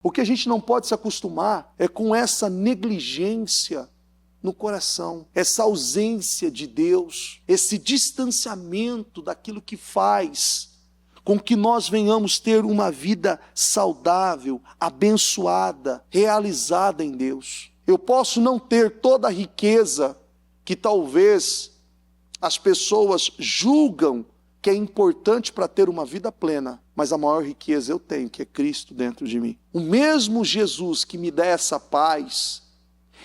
O que a gente não pode se acostumar é com essa negligência no coração, essa ausência de Deus, esse distanciamento daquilo que faz com que nós venhamos ter uma vida saudável, abençoada, realizada em Deus. Eu posso não ter toda a riqueza que talvez as pessoas julgam que é importante para ter uma vida plena, mas a maior riqueza eu tenho, que é Cristo dentro de mim. O mesmo Jesus que me dá essa paz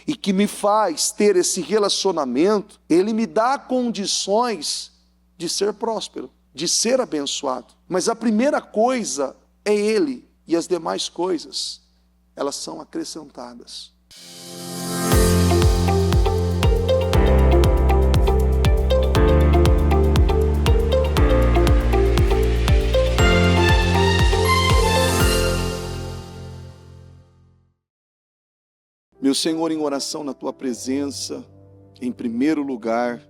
e que me faz ter esse relacionamento, Ele me dá condições de ser próspero, de ser abençoado. Mas a primeira coisa é Ele, e as demais coisas, elas são acrescentadas. Meu Senhor, em oração na Tua presença, em primeiro lugar,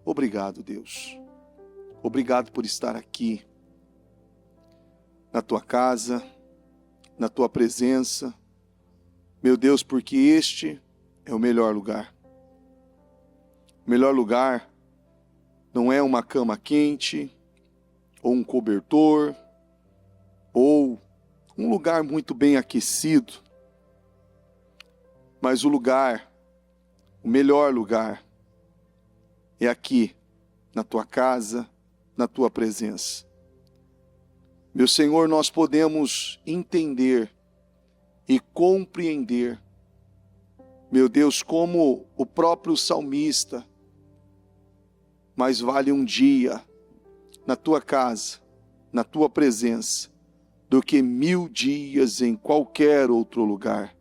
obrigado, Deus. Obrigado por estar aqui, na Tua casa, na Tua presença. Meu Deus, porque este é o melhor lugar. O melhor lugar não é uma cama quente, ou um cobertor, ou um lugar muito bem aquecido. Mas o lugar, o melhor lugar, é aqui, na Tua casa, na Tua presença. Meu Senhor, nós podemos entender e compreender, meu Deus, como o próprio salmista, mais vale um dia na Tua casa, na Tua presença, do que 1000 dias em qualquer outro lugar.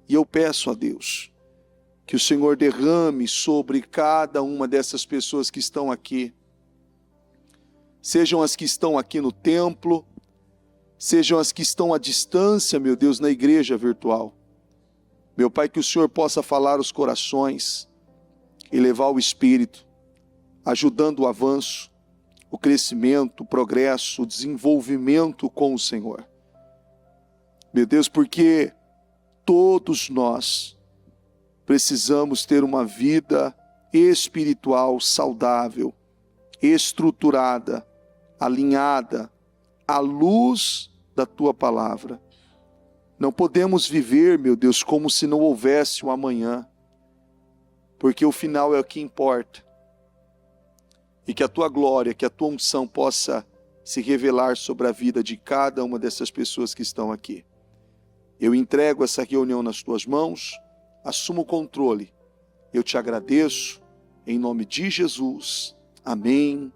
E eu peço a Deus que o Senhor derrame sobre cada uma dessas pessoas que estão aqui, sejam as que estão aqui no templo, sejam as que estão à distância, meu Deus, na igreja virtual. Meu Pai, que o Senhor possa falar os corações, elevar o espírito, ajudando o avanço, o crescimento, o progresso, o desenvolvimento com o Senhor. Meu Deus, porque todos nós precisamos ter uma vida espiritual saudável, estruturada, alinhada, à luz da Tua palavra. Não podemos viver, meu Deus, como se não houvesse um amanhã, porque o final é o que importa. E que a Tua glória, que a Tua unção possa se revelar sobre a vida de cada uma dessas pessoas que estão aqui. Eu entrego essa reunião nas Tuas mãos, assumo o controle. Eu Te agradeço, em nome de Jesus. Amém,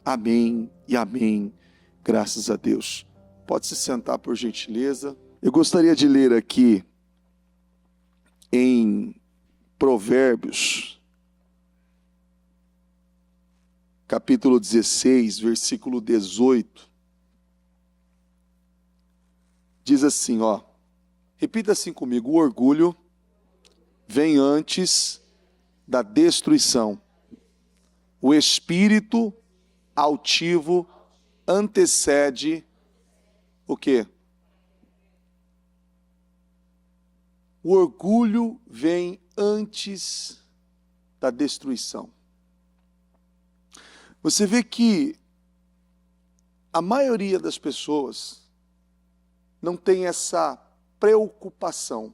amém e amém. Graças a Deus. Pode se sentar, por gentileza. Eu gostaria de ler aqui em Provérbios, capítulo 16, versículo 18. Diz assim, repita assim comigo: o orgulho vem antes da destruição. O espírito altivo antecede o quê? O orgulho vem antes da destruição. Você vê que a maioria das pessoas não tem essa preocupação,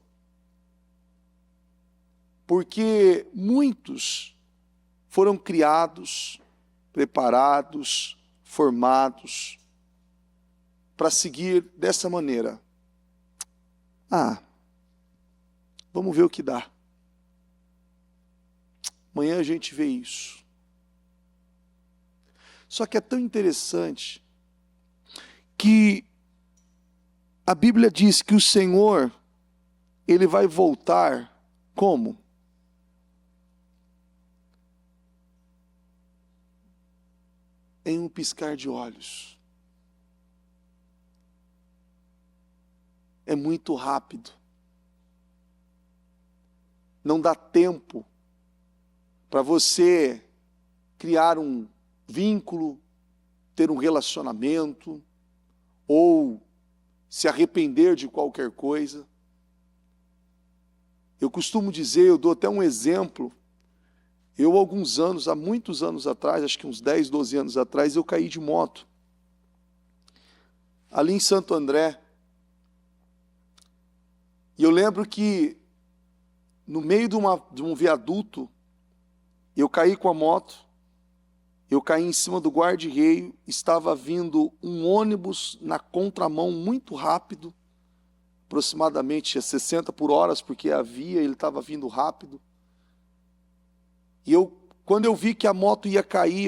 porque muitos foram criados, preparados, formados para seguir dessa maneira. Vamos ver o que dá. Amanhã a gente vê isso. Só que é tão interessante que a Bíblia diz que o Senhor, Ele vai voltar como? Em um piscar de olhos. É muito rápido. Não dá tempo para você criar um vínculo, ter um relacionamento, ou se arrepender de qualquer coisa. Eu costumo dizer, eu dou até um exemplo. Eu, alguns anos, há muitos anos atrás, acho que uns 10, 12 anos atrás, eu caí de moto. Ali em Santo André. E eu lembro que, no meio de um viaduto, eu caí com a moto, eu caí em cima do guarda-reio, estava vindo um ônibus na contramão muito rápido, aproximadamente a 60 por hora, porque a via, ele estava vindo rápido. E quando eu vi que a moto ia cair,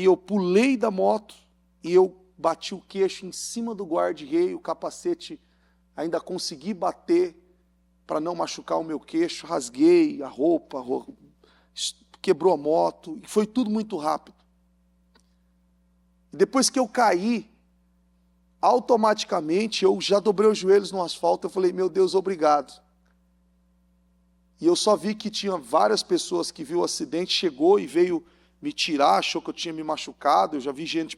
eu pulei da moto e eu bati o queixo em cima do guarda-reio, o capacete ainda consegui bater para não machucar o meu queixo, rasguei a roupa, quebrou a moto, e foi tudo muito rápido. Depois que eu caí, automaticamente eu já dobrei os joelhos no asfalto, eu falei, meu Deus, obrigado. E eu só vi que tinha várias pessoas que viu o acidente, chegou e veio me tirar, achou que eu tinha me machucado, eu já vi gente,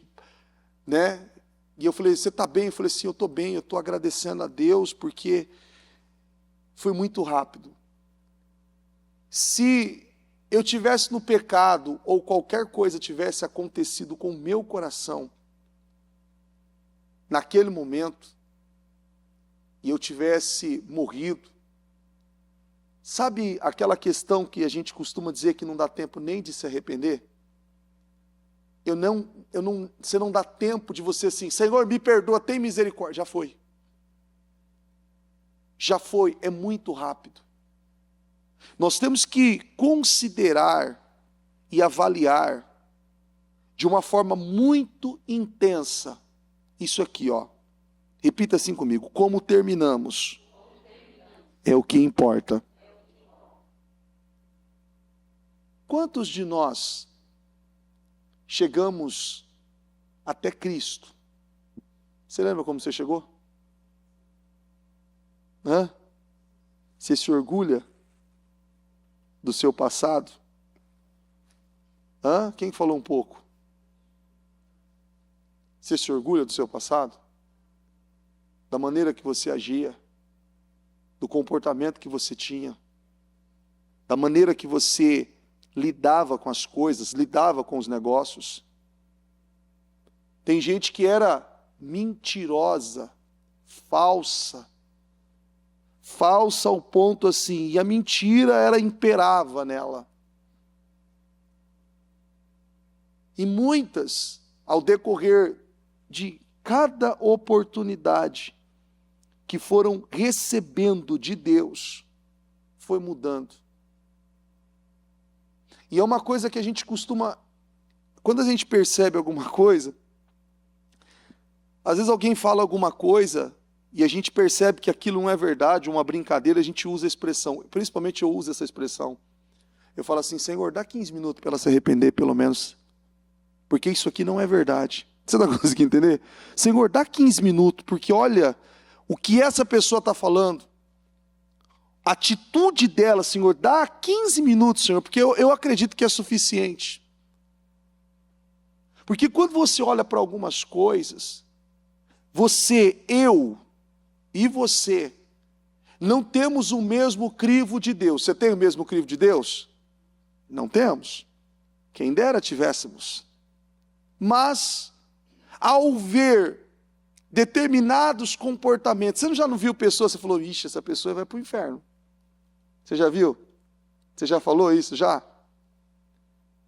né? E eu falei, você está bem? Eu falei, sim, eu estou bem, eu estou agradecendo a Deus, porque foi muito rápido. Se eu tivesse no pecado, ou qualquer coisa tivesse acontecido com o meu coração, naquele momento, e eu tivesse morrido, sabe aquela questão que a gente costuma dizer que não dá tempo nem de se arrepender? Você não dá tempo de você assim, Senhor, me perdoa, tem misericórdia. Já foi. Já foi, é muito rápido. Nós temos que considerar e avaliar de uma forma muito intensa isso aqui, ó. Repita assim comigo, como terminamos é o que importa. Quantos de nós chegamos até Cristo? Você lembra como você chegou? Você se orgulha do seu passado? Quem falou um pouco? Você se orgulha do seu passado? Da maneira que você agia? Do comportamento que você tinha? Da maneira que você lidava com as coisas, lidava com os negócios? Tem gente que era mentirosa, falsa ao ponto assim, e a mentira ela imperava nela. E muitas, ao decorrer de cada oportunidade que foram recebendo de Deus, foi mudando. E é uma coisa que a gente costuma, quando a gente percebe alguma coisa, às vezes alguém fala alguma coisa e a gente percebe que aquilo não é verdade, uma brincadeira, a gente usa a expressão, principalmente eu uso essa expressão. Eu falo assim, Senhor, dá 15 minutos para ela se arrepender, pelo menos, porque isso aqui não é verdade. Você não consegue entender? Senhor, dá 15 minutos, porque olha o que essa pessoa está falando. A atitude dela, Senhor, dá 15 minutos, Senhor, porque eu acredito que é suficiente. Porque quando você olha para algumas coisas, eu e você não temos o mesmo crivo de Deus. Você tem o mesmo crivo de Deus? Não temos. Quem dera tivéssemos. Mas, ao ver determinados comportamentos, você já não viu pessoas, você falou, ixi, essa pessoa vai para o inferno. Você já viu? Você já falou isso, já?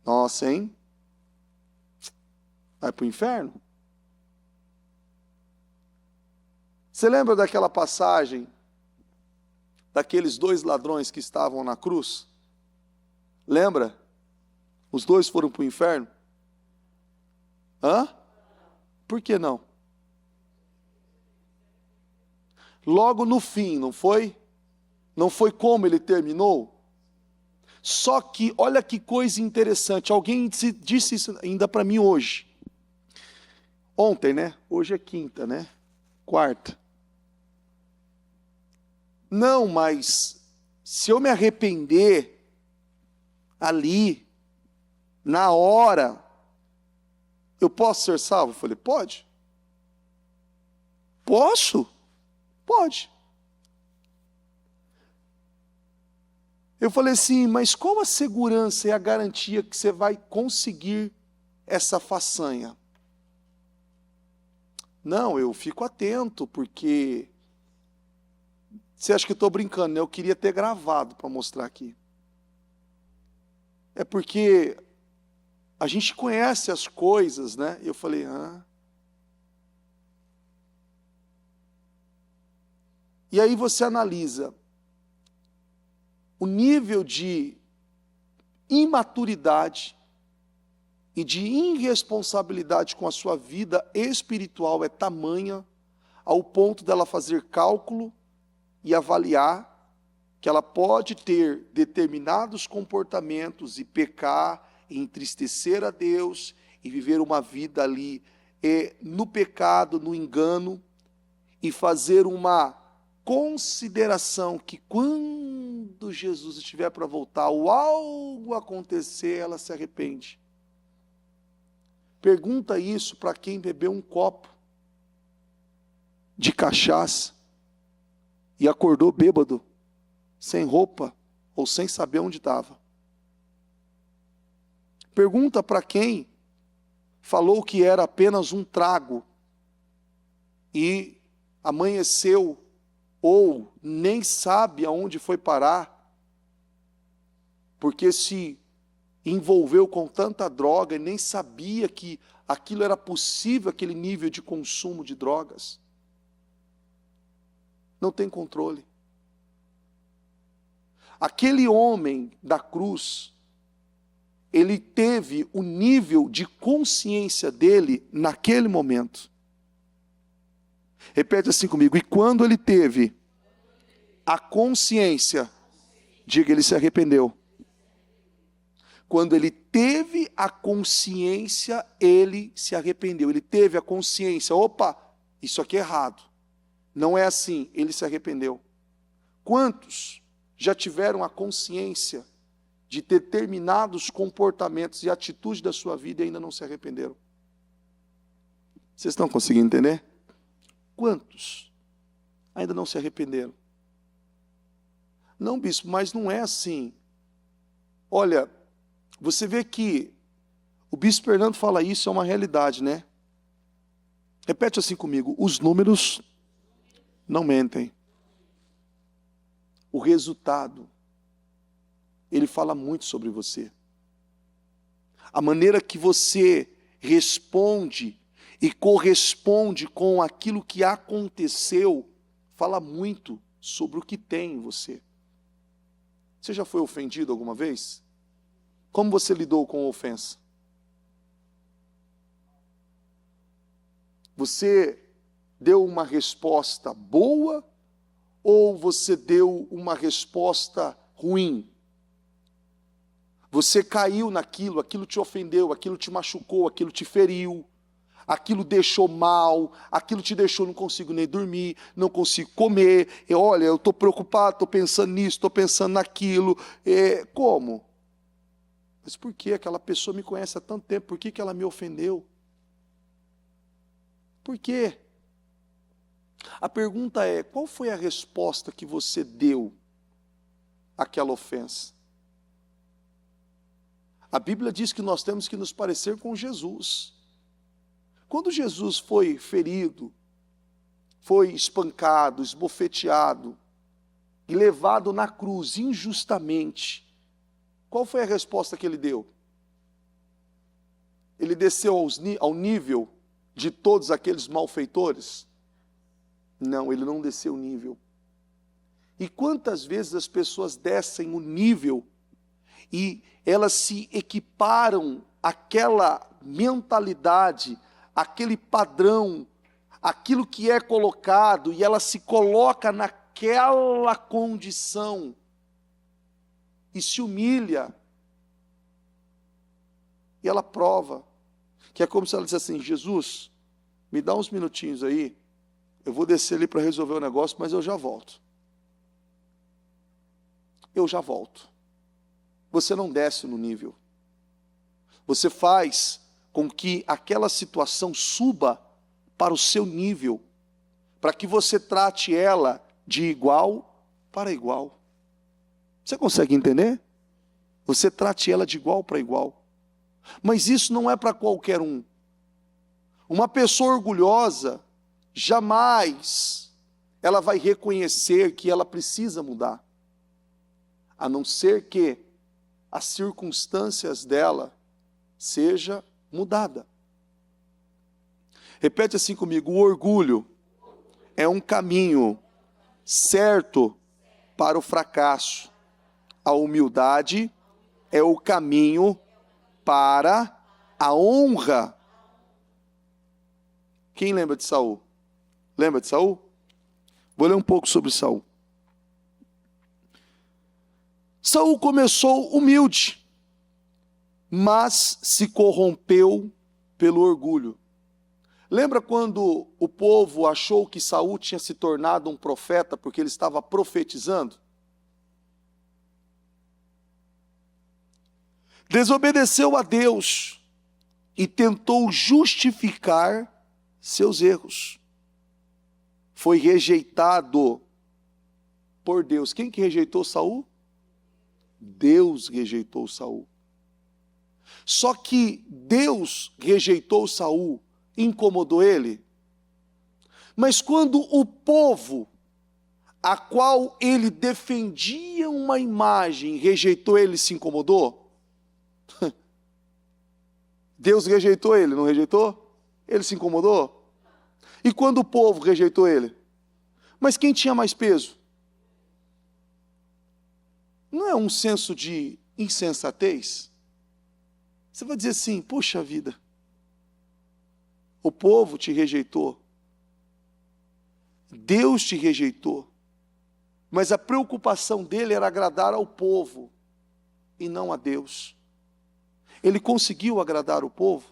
Nossa, hein? Vai para o inferno? Você lembra daquela passagem daqueles 2 ladrões que estavam na cruz? Lembra? Os 2 foram para o inferno? Por que não? Logo no fim, não foi? Não foi como ele terminou? Só que, olha que coisa interessante, alguém disse isso ainda para mim hoje. Ontem, né? Hoje é quinta, né? Quarta. Não, mas se eu me arrepender ali, na hora, eu posso ser salvo? Eu falei, pode. Posso? Pode. Eu falei assim, mas qual a segurança e a garantia que você vai conseguir essa façanha? Não, eu fico atento, porque... Você acha que eu estou brincando, né? Eu queria ter gravado para mostrar aqui. É porque a gente conhece as coisas, né? E eu falei, E aí você analisa o nível de imaturidade e de irresponsabilidade com a sua vida espiritual é tamanha ao ponto dela fazer cálculo e avaliar que ela pode ter determinados comportamentos e pecar, e entristecer a Deus, e viver uma vida ali no pecado, no engano, e fazer uma consideração que quando Jesus estiver para voltar, ou algo acontecer, ela se arrepende. Pergunta isso para quem bebeu um copo de cachaça e acordou bêbado, sem roupa ou sem saber onde estava. Pergunta para quem falou que era apenas um trago e amanheceu ou nem sabe aonde foi parar, porque se envolveu com tanta droga e nem sabia que aquilo era possível, aquele nível de consumo de drogas. Não tem controle. Aquele homem da cruz, ele teve o nível de consciência dele naquele momento. Repete assim comigo. E quando ele teve a consciência, diga, ele se arrependeu. Quando ele teve a consciência, ele se arrependeu. Ele teve a consciência, opa, isso aqui é errado. Não é assim, ele se arrependeu. Quantos já tiveram a consciência de determinados comportamentos e atitudes da sua vida e ainda não se arrependeram? Vocês estão conseguindo entender? Quantos ainda não se arrependeram? Não, bispo, mas não é assim. Olha, você vê que o bispo Fernando fala isso, é uma realidade, né? Repete assim comigo, os números não mentem. O resultado, ele fala muito sobre você. A maneira que você responde e corresponde com aquilo que aconteceu, fala muito sobre o que tem em você. Você já foi ofendido alguma vez? Como você lidou com a ofensa? Você deu uma resposta boa ou você deu uma resposta ruim? Você caiu naquilo, aquilo te ofendeu, aquilo te machucou, aquilo te feriu, aquilo deixou mal, aquilo te deixou, não consigo nem dormir, não consigo comer, olha, eu estou preocupado, estou pensando nisso, estou pensando naquilo. Como? Mas por que aquela pessoa me conhece há tanto tempo, por que ela me ofendeu? Por quê? A pergunta é, qual foi a resposta que você deu àquela ofensa? A Bíblia diz que nós temos que nos parecer com Jesus. Quando Jesus foi ferido, foi espancado, esbofeteado e levado na cruz injustamente, qual foi a resposta que ele deu? Ele desceu ao nível de todos aqueles malfeitores? Não, ele não desceu o nível. E quantas vezes as pessoas descem o nível e elas se equiparam àquela mentalidade, aquele padrão, aquilo que é colocado, e ela se coloca naquela condição e se humilha, e ela prova, que é como se ela dissesse assim, Jesus, me dá uns minutinhos aí, eu vou descer ali para resolver o negócio, mas eu já volto. Eu já volto. Você não desce no nível. Você faz com que aquela situação suba para o seu nível, para que você trate ela de igual para igual. Você consegue entender? Você trate ela de igual para igual. Mas isso não é para qualquer um. Uma pessoa orgulhosa, jamais ela vai reconhecer que ela precisa mudar, a não ser que as circunstâncias dela seja mudada. Repete assim comigo: o orgulho é um caminho certo para o fracasso. A humildade é o caminho para a honra. Quem lembra de Saul? Lembra de Saul? Vou ler um pouco sobre Saul. Saul começou humilde, mas se corrompeu pelo orgulho. Lembra quando o povo achou que Saul tinha se tornado um profeta porque ele estava profetizando? Desobedeceu a Deus e tentou justificar seus erros. Foi rejeitado por Deus. Quem que rejeitou Saul? Deus rejeitou Saul. Só que Deus rejeitou Saul, incomodou ele. Mas quando o povo, a qual ele defendia uma imagem, rejeitou ele, se incomodou? Deus rejeitou ele, não rejeitou? Ele se incomodou? E quando o povo rejeitou ele? Mas quem tinha mais peso? Não é um senso de insensatez? Você vai dizer assim: poxa vida, o povo te rejeitou, Deus te rejeitou, mas a preocupação dele era agradar ao povo e não a Deus. Ele conseguiu agradar o povo?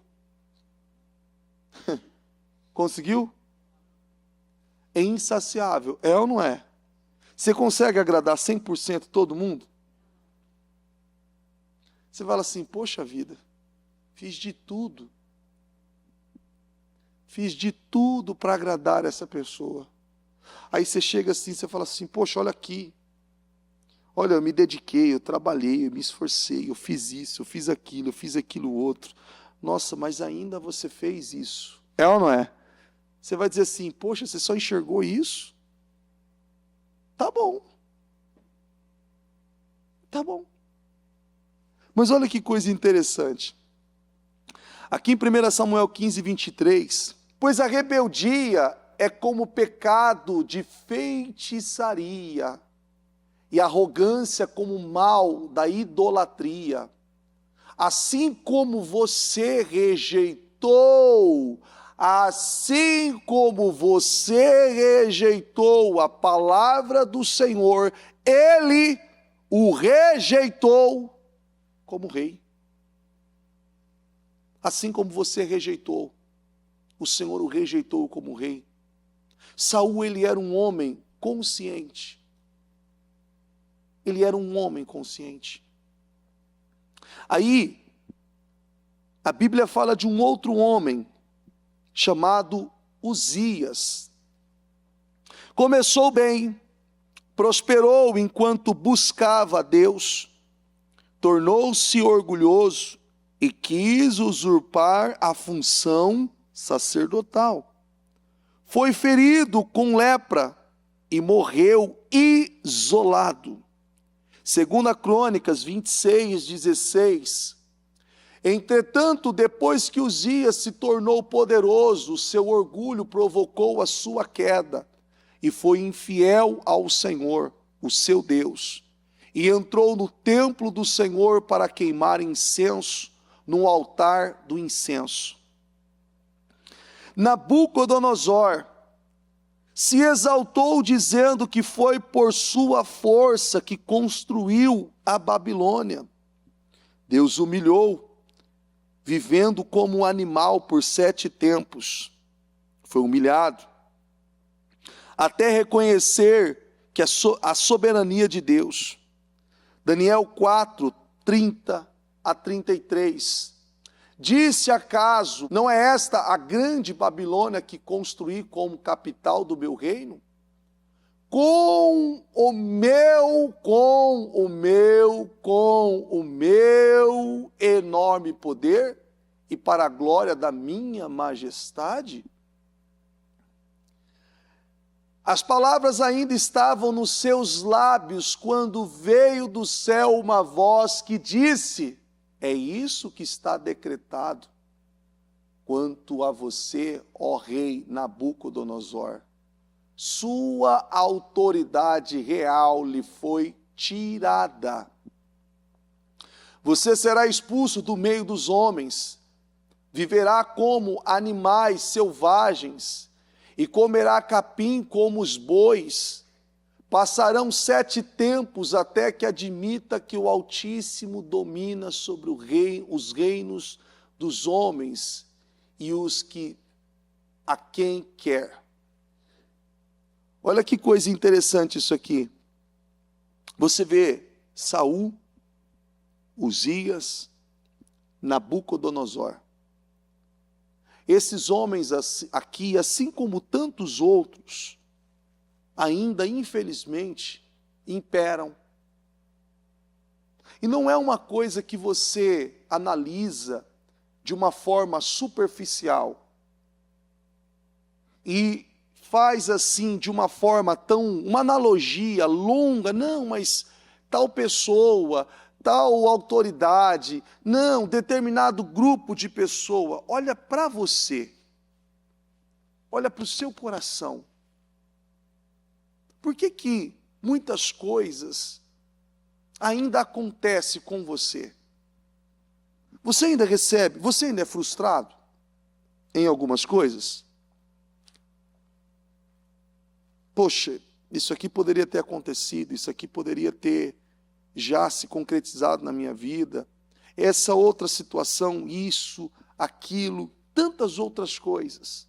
Conseguiu? É insaciável, é ou não é? Você consegue agradar 100% todo mundo? Você fala assim: poxa vida, fiz de tudo para agradar essa pessoa. Aí você chega assim, você fala assim: poxa, olha aqui, olha, eu me dediquei, eu trabalhei, eu me esforcei, eu fiz isso, eu fiz aquilo outro. Nossa, mas ainda você fez isso. É ou não é? Você vai dizer assim: poxa, você só enxergou isso? Tá bom. Tá bom. Mas olha que coisa interessante. Aqui em 1 Samuel 15, 23, pois a rebeldia é como pecado de feitiçaria, e a arrogância como o mal da idolatria. Assim como você rejeitou a palavra do Senhor, Ele o rejeitou como rei. Assim como você rejeitou, o Senhor o rejeitou como rei. Saul, ele era um homem consciente. Ele era um homem consciente. Aí, a Bíblia fala de um outro homem, chamado Uzias. Começou bem, prosperou enquanto buscava a Deus, tornou-se orgulhoso e quis usurpar a função sacerdotal. Foi ferido com lepra e morreu isolado. Segunda Crônicas 26, 16. Entretanto, depois que Uzias se tornou poderoso, seu orgulho provocou a sua queda e foi infiel ao Senhor, o seu Deus, e entrou no templo do Senhor para queimar incenso no altar do incenso. Nabucodonosor se exaltou dizendo que foi por sua força que construiu a Babilônia. Deus humilhou, vivendo como um animal por 7 tempos. Foi humilhado, até reconhecer que a soberania de Deus. Daniel 4, 30 a 33. Disse acaso, não é esta a grande Babilônia que construí como capital do meu reino? Com o meu enorme poder e para a glória da minha majestade? As palavras ainda estavam nos seus lábios quando veio do céu uma voz que disse: é isso que está decretado quanto a você, ó rei Nabucodonosor. Sua autoridade real lhe foi tirada. Você será expulso do meio dos homens, viverá como animais selvagens e comerá capim como os bois. Passarão 7 tempos até que admita que o Altíssimo domina sobre os reinos dos homens e os que a quem quer. Olha que coisa interessante isso aqui. Você vê Saul, Uzias, Nabucodonosor. Esses homens aqui, assim como tantos outros, ainda infelizmente imperam. E não é uma coisa que você analisa de uma forma superficial e faz assim de uma forma uma analogia longa, não, mas tal pessoa, tal autoridade, não, determinado grupo de pessoa. Olha para você, olha para o seu coração. Por que muitas coisas ainda acontecem com você? Você ainda recebe, você ainda é frustrado em algumas coisas? Poxa, isso aqui poderia ter acontecido, isso aqui poderia ter já se concretizado na minha vida. Essa outra situação, isso, aquilo, tantas outras coisas.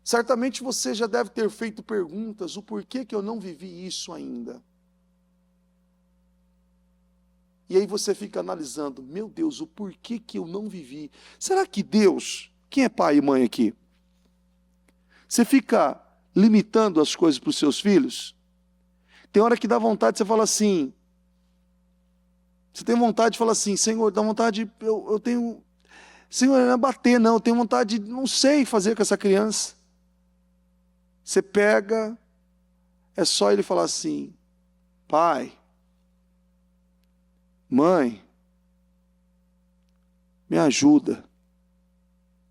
Certamente você já deve ter feito perguntas, o porquê que eu não vivi isso ainda? E aí você fica analisando, meu Deus, o porquê que eu não vivi? Será que Deus, quem é pai e mãe aqui? Você fica limitando as coisas para os seus filhos? Tem hora que dá vontade, você fala assim, você tem vontade de falar assim, Senhor, dá vontade, eu tenho, Senhor, não é bater não, eu tenho vontade de, não sei fazer com essa criança. Você pega, é só ele falar assim, pai, mãe, me ajuda,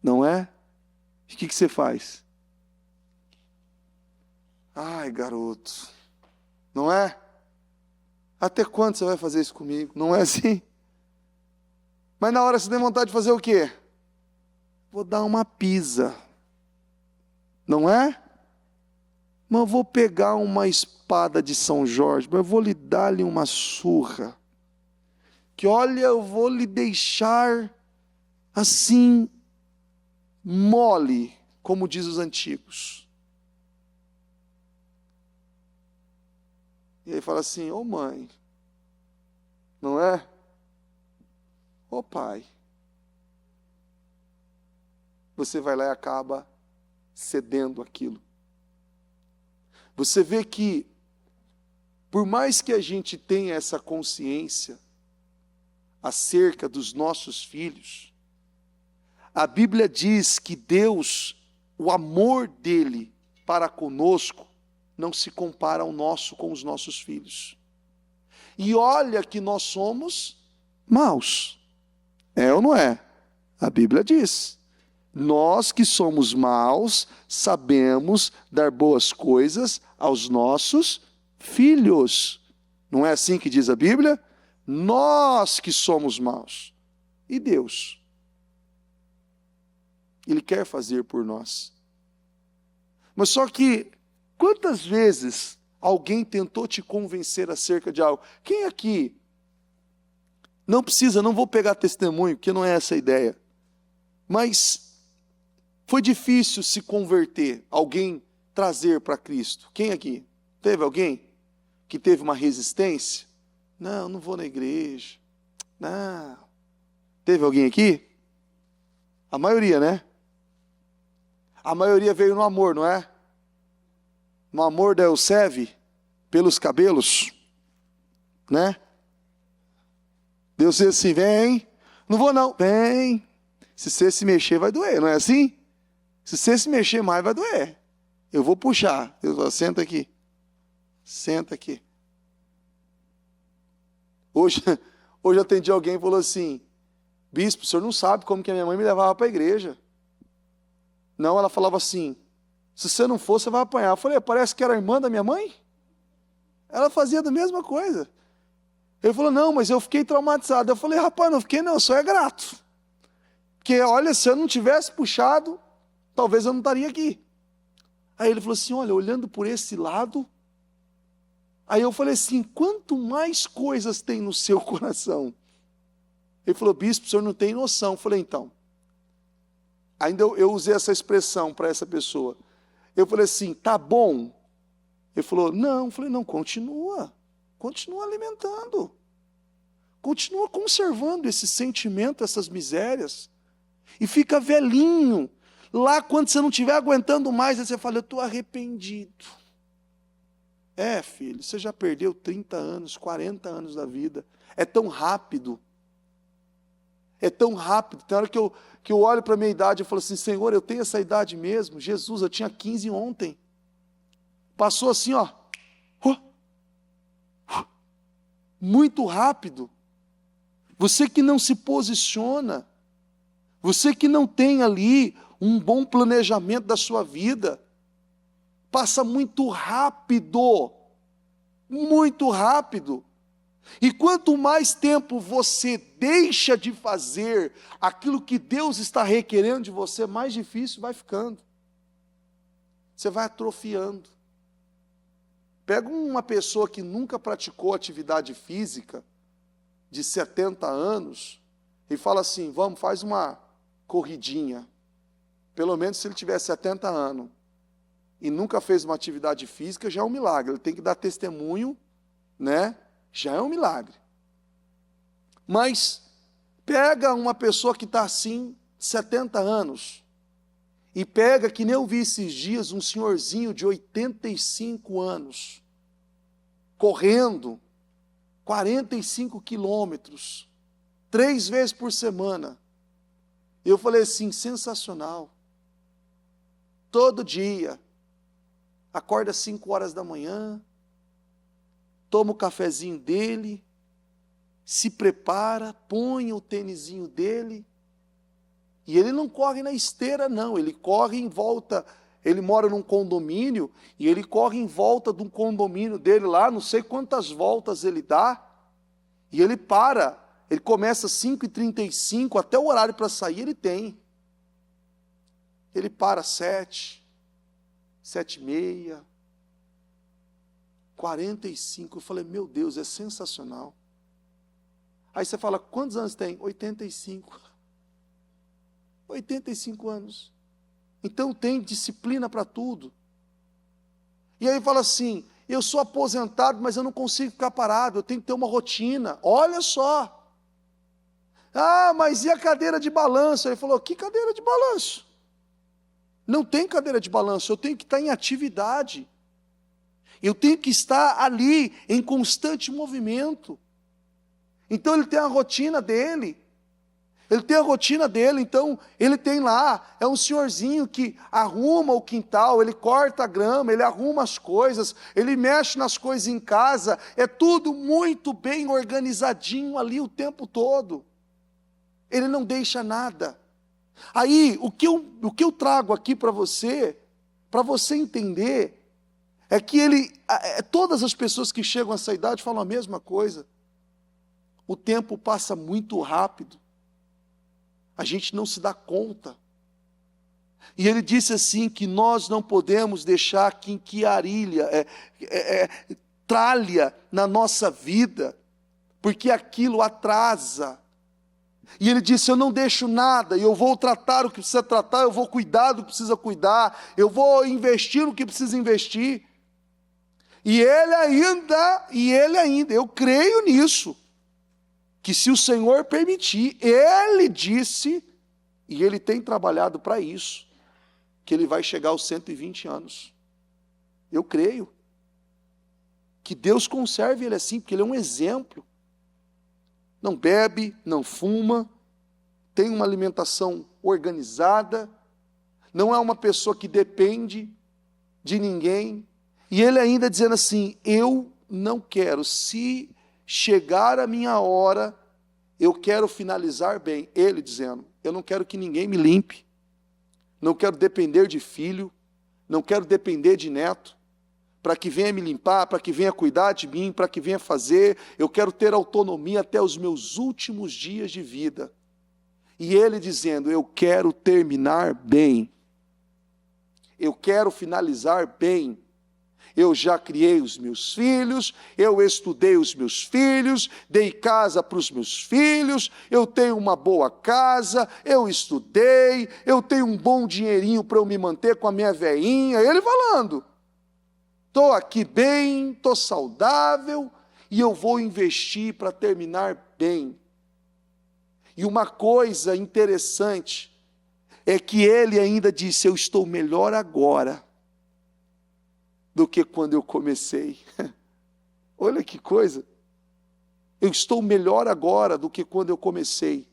não é? O que você faz? Ai, garoto, não é? Até quando você vai fazer isso comigo? Não é assim? Mas na hora você tem vontade de fazer o quê? Vou dar uma pisa, não é? Mas eu vou pegar uma espada de São Jorge, mas eu vou lhe dar-lhe uma surra. Que olha, eu vou lhe deixar assim, mole, como diz os antigos. E aí fala assim, ô mãe, não é? Ô pai. Você vai lá e acaba cedendo aquilo. Você vê que, por mais que a gente tenha essa consciência acerca dos nossos filhos, a Bíblia diz que Deus, o amor dele para conosco, não se compara ao nosso com os nossos filhos. E olha que nós somos maus. É ou não é? A Bíblia diz. Nós que somos maus, sabemos dar boas coisas aos nossos filhos. Não é assim que diz a Bíblia? Nós que somos maus. E Deus? Ele quer fazer por nós. Mas só que, quantas vezes alguém tentou te convencer acerca de algo? Quem aqui? Não precisa, não vou pegar testemunho, porque não é essa a ideia. Mas foi difícil se converter, alguém trazer para Cristo. Quem aqui? Teve alguém que teve uma resistência? Não vou na igreja. Não. Teve alguém aqui? A maioria, né? A maioria veio no amor, não é? No amor da Elseve, pelos cabelos, né? Deus disse assim, vem. Não vou não, vem. Se você se mexer vai doer, não é assim? Se você se mexer mais vai doer. Eu vou puxar. Deus fala, senta aqui. Senta aqui. Hoje atendi alguém e falou assim, bispo, o senhor não sabe como que a minha mãe me levava para a igreja. Não, ela falava assim, se você não for, você vai apanhar. Eu falei, parece que era a irmã da minha mãe. Ela fazia a mesma coisa. Ele falou, não, mas eu fiquei traumatizado. Eu falei, rapaz, não fiquei não, só é grato. Porque, olha, se eu não tivesse puxado, talvez eu não estaria aqui. Aí ele falou assim, olha, olhando por esse lado, aí eu falei assim, quanto mais coisas tem no seu coração? Ele falou, bispo, o senhor não tem noção. Eu falei, então. Ainda eu usei essa expressão para essa pessoa. Eu falei assim, tá bom? Ele falou, não. Eu falei, não, continua alimentando. Continua conservando esse sentimento, essas misérias. E fica velhinho. Lá quando você não estiver aguentando mais, aí você fala, eu estou arrependido. É, filho, você já perdeu 30 anos, 40 anos da vida. É tão rápido. É tão rápido. Tem hora que eu olho para a minha idade e falo assim, Senhor, eu tenho essa idade mesmo? Jesus, eu tinha 15 ontem. Passou assim, ó. Muito rápido. Você que não se posiciona, você que não tem ali um bom planejamento da sua vida, passa muito rápido. Muito rápido. E quanto mais tempo você deixa de fazer aquilo que Deus está requerendo de você, mais difícil vai ficando. Você vai atrofiando. Pega uma pessoa que nunca praticou atividade física, de 70 anos, e fala assim, vamos, faz uma corridinha. Pelo menos se ele tiver 70 anos e nunca fez uma atividade física, já é um milagre. Ele tem que dar testemunho, né? Já é um milagre. Mas pega uma pessoa que está assim, 70 anos, e pega, que nem eu vi esses dias, um senhorzinho de 85 anos, correndo 45 quilômetros, 3 vezes por semana. Eu falei assim, sensacional. Todo dia, acorda às 5 horas da manhã, toma o cafezinho dele, se prepara, põe o tênisinho dele, e ele não corre na esteira não, ele corre em volta, ele mora num condomínio, e ele corre em volta de um condomínio dele lá, não sei quantas voltas ele dá, e ele para, ele começa às 5h35, até o horário para sair ele tem. Ele para às 7, 7h30, 45, eu falei, meu Deus, é sensacional. Aí você fala, quantos anos tem? 85. 85 anos. Então tem disciplina para tudo. E aí fala assim, eu sou aposentado, mas eu não consigo ficar parado, eu tenho que ter uma rotina. Olha só. Ah, mas e a cadeira de balanço? Ele falou, que cadeira de balanço? Não tem cadeira de balanço, eu tenho que estar em atividade. Eu tenho que estar ali em constante movimento. Então ele tem a rotina dele. Então ele tem lá, é um senhorzinho que arruma o quintal, ele corta a grama, ele arruma as coisas, ele mexe nas coisas em casa, é tudo muito bem organizadinho ali o tempo todo. Ele não deixa nada. Aí, o que eu trago aqui para você entender, é que todas as pessoas que chegam a essa idade falam a mesma coisa. O tempo passa muito rápido. A gente não se dá conta. E ele disse assim, que nós não podemos deixar tralha na nossa vida, porque aquilo atrasa. E ele disse, eu não deixo nada, eu vou tratar o que precisa tratar, eu vou cuidar do que precisa cuidar, eu vou investir no que precisa investir. E ele ainda, eu creio nisso. que se o Senhor permitir, Ele disse, e Ele tem trabalhado para isso, que Ele vai chegar aos 120 anos. Eu creio que Deus conserve Ele assim, porque Ele é um exemplo. Não bebe, não fuma, tem uma alimentação organizada, não é uma pessoa que depende de ninguém. E Ele ainda dizendo assim, eu não quero, se chegar a minha hora, eu quero finalizar bem. Ele dizendo, eu não quero que ninguém me limpe, não quero depender de filho, não quero depender de neto, para que venha me limpar, para que venha cuidar de mim, para que venha fazer, eu quero ter autonomia até os meus últimos dias de vida. E Ele dizendo, eu quero terminar bem, eu quero finalizar bem. Eu já criei os meus filhos, eu estudei os meus filhos, dei casa para os meus filhos, eu tenho uma boa casa, eu estudei, eu tenho um bom dinheirinho para eu me manter com a minha veinha. Ele falando, estou aqui bem, estou saudável e eu vou investir para terminar bem. E uma coisa interessante é que ele ainda disse, eu estou melhor agora do que quando eu comecei. Olha que coisa. Eu estou melhor agora do que quando eu comecei.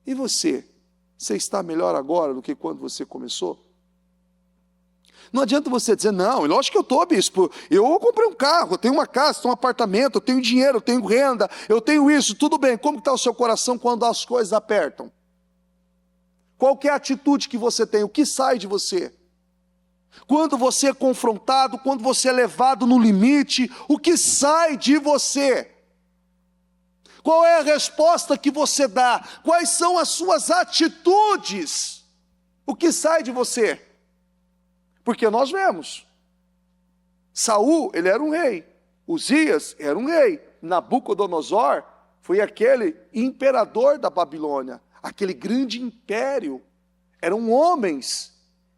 E você? Você está melhor agora do que quando você começou? Não adianta você dizer, não, lógico que eu estou, bispo. Eu comprei um carro, eu tenho uma casa, tenho um apartamento, eu tenho dinheiro, eu tenho renda, eu tenho isso, tudo bem. Como está o seu coração quando as coisas apertam? Qual que é a atitude que você tem? O que sai de você? Quando você é confrontado, quando você é levado no limite, o que sai de você? Qual é a resposta que você dá? Quais são as suas atitudes? O que sai de você? Porque nós vemos, Saul, ele era um rei, Uzias era um rei, Nabucodonosor foi aquele imperador da Babilônia, aquele grande império, eram homens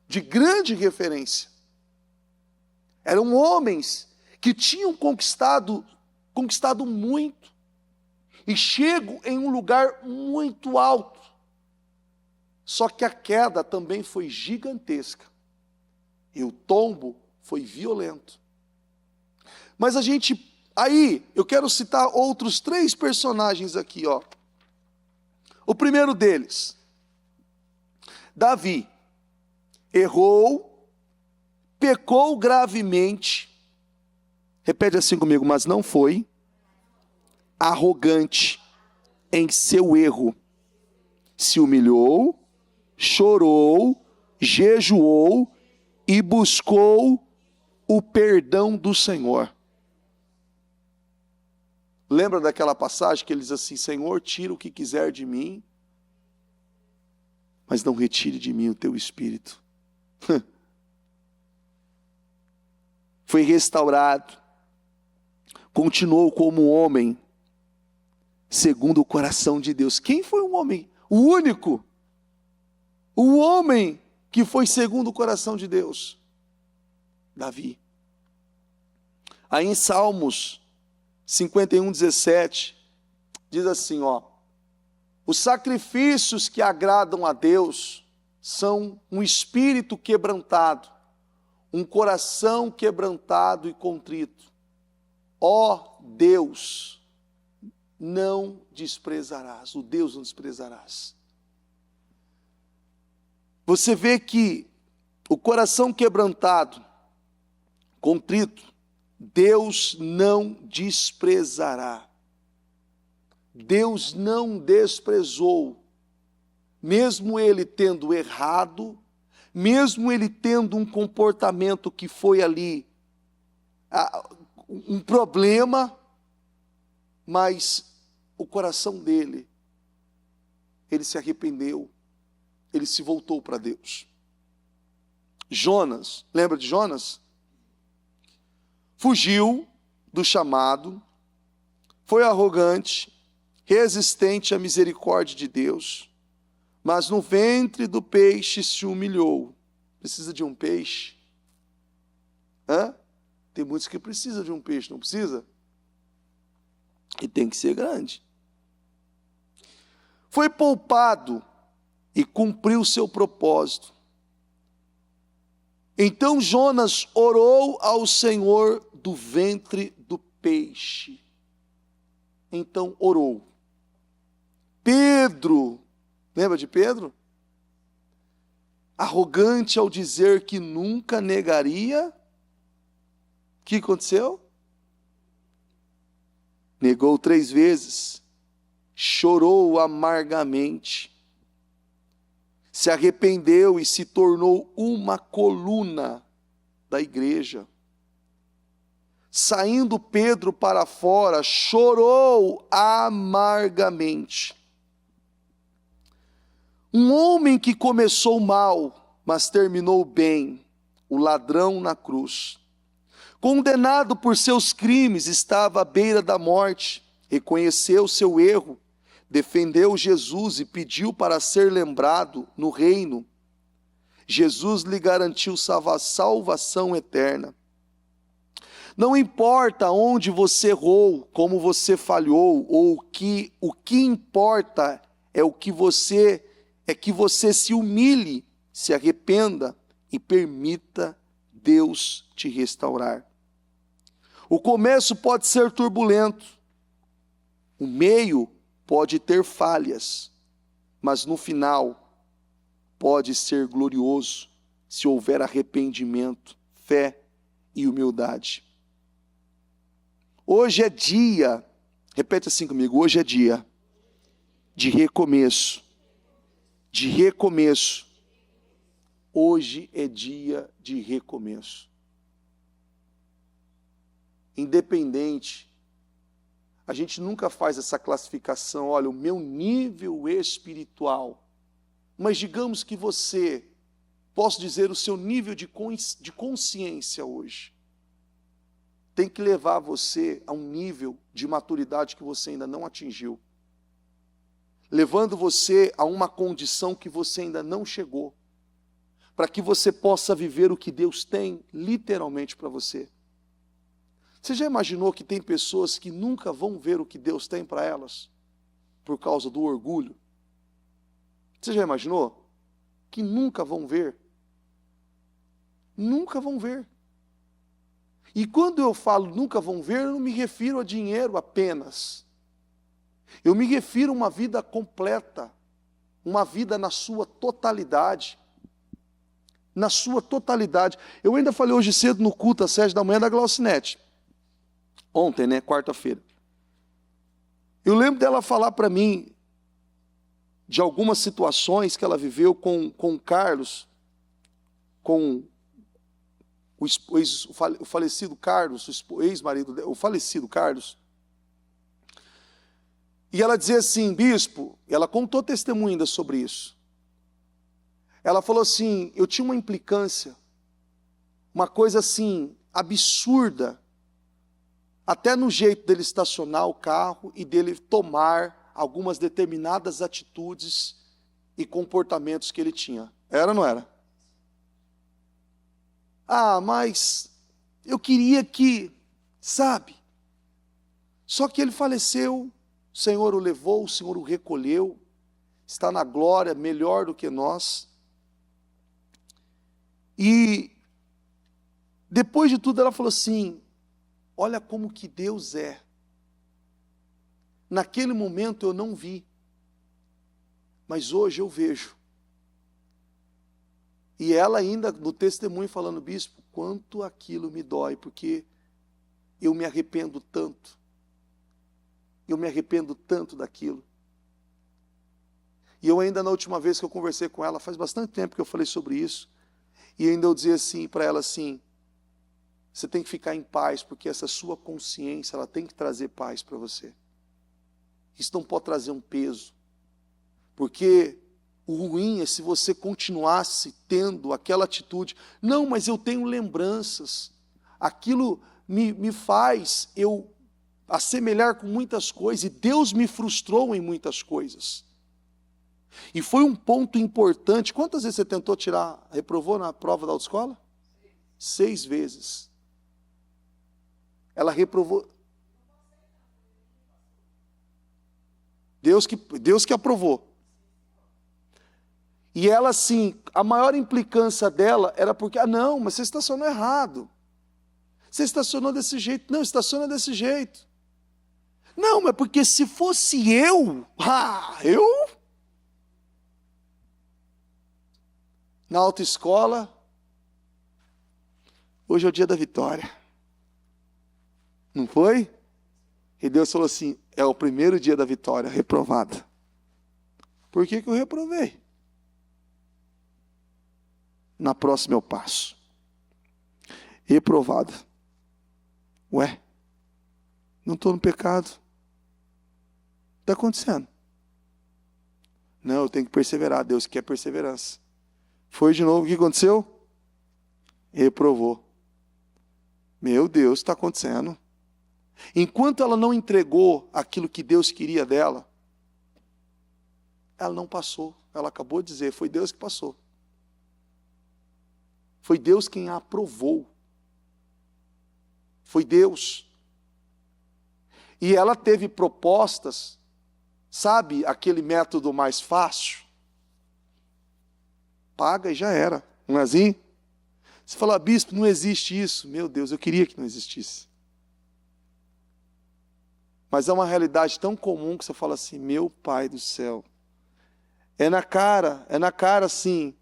de grande referência. Eram homens que tinham conquistado muito e chegam em um lugar muito alto. Só que a queda também foi gigantesca e o tombo foi violento. Mas aí eu quero citar outros 3 personagens aqui, ó. O primeiro deles, Davi. Errou, pecou gravemente, repete assim comigo, mas não foi arrogante em seu erro. Se humilhou, chorou, jejuou e buscou o perdão do Senhor. Lembra daquela passagem que ele diz assim, Senhor, tira o que quiser de mim, mas não retire de mim o teu espírito. Foi restaurado, continuou como homem, segundo o coração de Deus. Quem foi o homem? O único, o homem que foi segundo o coração de Deus? Davi. Aí em Salmos 51:17, diz assim, ó, os sacrifícios que agradam a Deus são um espírito quebrantado, um coração quebrantado e contrito. Ó Deus, não desprezarás, o Deus não desprezarás. Você vê que o coração quebrantado, contrito, Deus não desprezará. Deus não desprezou, mesmo ele tendo errado, mesmo ele tendo um comportamento que foi ali um problema, mas o coração dele, ele se arrependeu, ele se voltou para Deus. Jonas, lembra de Jonas? Fugiu do chamado, foi arrogante, resistente à misericórdia de Deus, mas no ventre do peixe se humilhou. Precisa de um peixe? Tem muitos que precisam de um peixe, não precisa? E tem que ser grande. foi poupado e cumpriu seu propósito. Então Jonas orou ao Senhor do ventre do peixe. Então orou. Pedro, lembra de Pedro? Arrogante ao dizer que nunca negaria, o que aconteceu? Negou 3 vezes, chorou amargamente, se arrependeu e se tornou uma coluna da igreja. Saindo Pedro para fora, chorou amargamente. Um homem que começou mal, mas terminou bem, o ladrão na cruz. Condenado por seus crimes, estava à beira da morte, reconheceu seu erro, defendeu Jesus e pediu para ser lembrado no reino. Jesus lhe garantiu salvação eterna. Não importa onde você errou, como você falhou, ou o que importa é que você se humilhe, se arrependa e permita Deus te restaurar. O começo pode ser turbulento, o meio pode ter falhas, mas no final pode ser glorioso se houver arrependimento, fé e humildade. Hoje é dia, repete assim comigo, hoje é dia de recomeço, de recomeço. Hoje é dia de recomeço. Independente, a gente nunca faz essa classificação, olha, o meu nível espiritual, mas digamos que você, posso dizer, o seu nível de consciência hoje, tem que levar você a um nível de maturidade que você ainda não atingiu, levando você a uma condição que você ainda não chegou, para que você possa viver o que Deus tem literalmente para você. Você já imaginou que tem pessoas que nunca vão ver o que Deus tem para elas, por causa do orgulho? Você já imaginou? Que nunca vão ver. Nunca vão ver. E quando eu falo nunca vão ver, eu não me refiro a dinheiro apenas. Eu me refiro a uma vida completa, uma vida na sua totalidade. Na sua totalidade. Eu ainda falei hoje cedo no culto, às 7 da manhã, da Glaucinete. Ontem, né? Quarta-feira. Eu lembro dela falar para mim de algumas situações que ela viveu com o Carlos, com o falecido Carlos, o ex-marido, o falecido Carlos. E ela dizia assim, bispo, e ela contou testemunho ainda sobre isso. Ela falou assim, eu tinha uma implicância, uma coisa assim, absurda, até no jeito dele estacionar o carro e dele tomar algumas determinadas atitudes e comportamentos que ele tinha. Era ou não era? Ah, mas eu queria que, sabe? Só que ele faleceu, o Senhor o levou, o Senhor o recolheu, está na glória, melhor do que nós. E depois de tudo ela falou assim, olha como que Deus é. Naquele momento eu não vi, mas hoje eu vejo. E ela ainda no testemunho falando, bispo, quanto aquilo me dói, porque eu me arrependo tanto. Eu me arrependo tanto daquilo. E eu ainda na última vez que eu conversei com ela, faz bastante tempo que eu falei sobre isso, e ainda eu dizia assim para ela assim, você tem que ficar em paz, porque essa sua consciência, ela tem que trazer paz para você. Isso não pode trazer um peso, porque o ruim é se você continuasse tendo aquela atitude, não, mas eu tenho lembranças, aquilo me faz eu assemelhar com muitas coisas, e Deus me frustrou em muitas coisas. E foi um ponto importante, quantas vezes você tentou reprovou na prova da autoescola? 6 vezes. Ela reprovou. Deus que aprovou. E ela assim, a maior implicância dela era porque, não, mas você estacionou errado. Você estacionou desse jeito. Não, estaciona desse jeito. Não, mas porque se fosse eu. Na autoescola, hoje é o dia da vitória. Não foi? E Deus falou assim, é o primeiro dia da vitória, reprovada. Por que eu reprovei? Na próxima eu passo. Reprovada. Ué, não estou no pecado. Está acontecendo. Não, eu tenho que perseverar. Deus quer perseverança. Foi de novo, o que aconteceu? Reprovou. Meu Deus, está acontecendo. Enquanto ela não entregou aquilo que Deus queria dela, ela não passou. Ela acabou de dizer, foi Deus que passou. Foi Deus quem a aprovou. Foi Deus. E ela teve propostas, sabe, aquele método mais fácil? Paga e já era. Não é assim? Você fala, bispo, não existe isso. Meu Deus, eu queria que não existisse. Mas é uma realidade tão comum que você fala assim, meu Pai do céu. É na cara assim.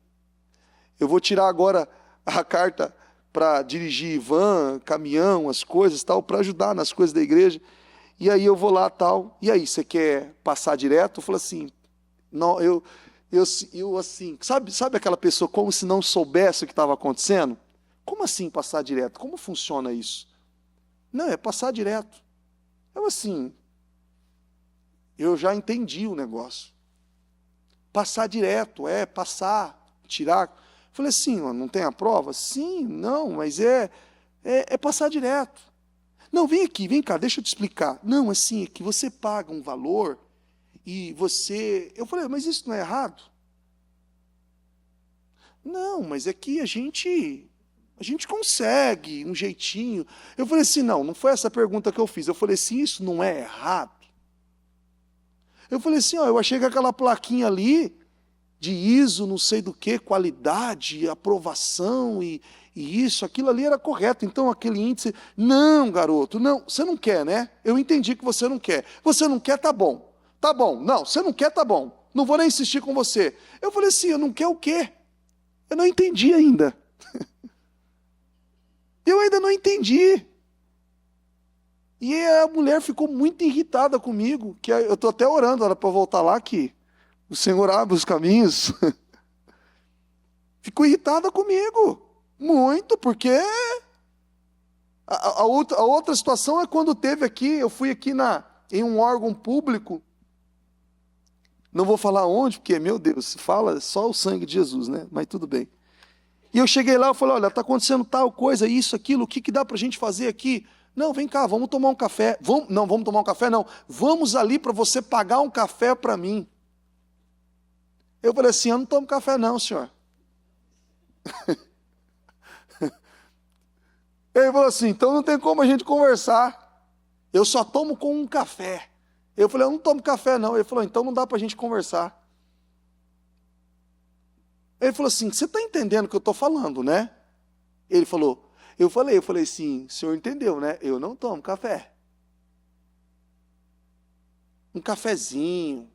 Eu vou tirar agora a carta para dirigir van, caminhão, as coisas, tal, para ajudar nas coisas da igreja. E aí eu vou lá, tal. E aí, você quer passar direto? Eu falo assim, não, eu assim, sabe aquela pessoa como se não soubesse o que estava acontecendo? Como assim passar direto? Como funciona isso? Não, é passar direto. Eu assim, eu já entendi o negócio. Passar direto, passar, tirar. Falei assim, não tem a prova? Sim, não, mas é passar direto. Não, vem cá, deixa eu te explicar. Não, assim, é que você paga um valor e você... Eu falei, mas isso não é errado? Não, mas é que a gente consegue um jeitinho. Eu falei assim, não foi essa a pergunta que eu fiz. Eu falei assim, isso não é errado? Eu falei assim, eu achei que aquela plaquinha ali, de ISO, não sei do que, qualidade, aprovação e isso, aquilo ali era correto. Então aquele índice, não, garoto, não, você não quer, né? Eu entendi que você não quer. Você não quer, tá bom. Tá bom, não, você não quer, tá bom. Não vou nem insistir com você. Eu falei assim, eu não quero o quê? Eu não entendi ainda. Eu ainda não entendi. E a mulher ficou muito irritada comigo, que eu estou até orando para voltar lá, que o Senhor abre os caminhos. Ficou irritada comigo, muito, porque a outra situação é quando teve aqui, eu fui aqui em um órgão público, não vou falar onde, porque, meu Deus, se fala só o sangue de Jesus, né? Mas tudo bem. E eu cheguei lá, eu falei, olha, está acontecendo tal coisa, isso, aquilo, o que dá para a gente fazer aqui? Não, vem cá, vamos tomar um café. Vamos tomar um café, não. Vamos ali para você pagar um café para mim. Eu falei assim, eu não tomo café não, senhor. Ele falou assim, então não tem como a gente conversar. Eu só tomo com um café. Eu falei, eu não tomo café não. Ele falou, então não dá para a gente conversar. Ele falou assim, você está entendendo o que eu estou falando, né? Ele falou, eu falei assim, o senhor entendeu, né? Eu não tomo café. Um cafezinho,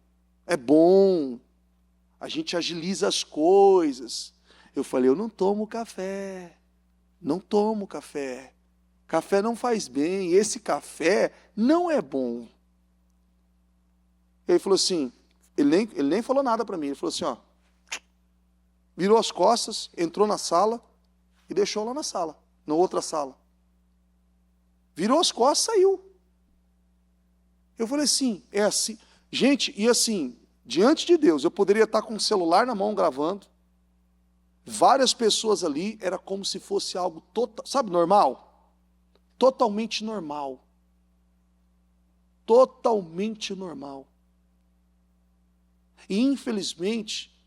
é bom, a gente agiliza as coisas. Eu falei, eu não tomo café, não tomo café. Café não faz bem, esse café não é bom. Ele falou assim, ele nem falou nada para mim, ele falou assim, ó, virou as costas, entrou na sala e deixou lá na sala, na outra sala. Virou as costas, saiu. Eu falei assim, é assim. Gente, e assim, diante de Deus, eu poderia estar com o celular na mão gravando, várias pessoas ali, era como se fosse algo total, sabe, normal? Totalmente normal. Totalmente normal. E infelizmente,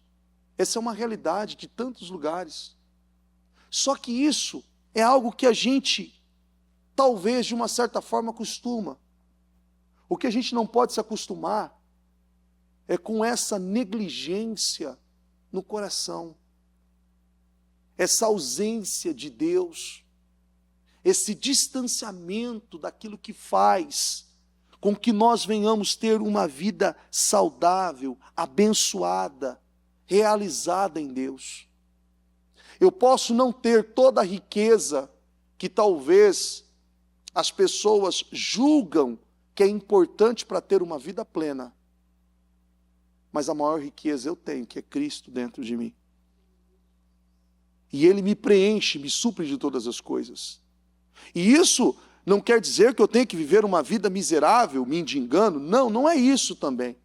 essa é uma realidade de tantos lugares. Só que isso é algo que a gente, talvez de uma certa forma, acostuma. O que a gente não pode se acostumar é com essa negligência no coração, essa ausência de Deus, esse distanciamento daquilo que faz com que nós venhamos ter uma vida saudável, abençoada, realizada em Deus. Eu posso não ter toda a riqueza que talvez as pessoas julgam que é importante para ter uma vida plena, mas a maior riqueza eu tenho, que é Cristo dentro de mim. E Ele me preenche, me supre de todas as coisas. E isso não quer dizer que eu tenho que viver uma vida miserável, mendigando. Não, não é isso também.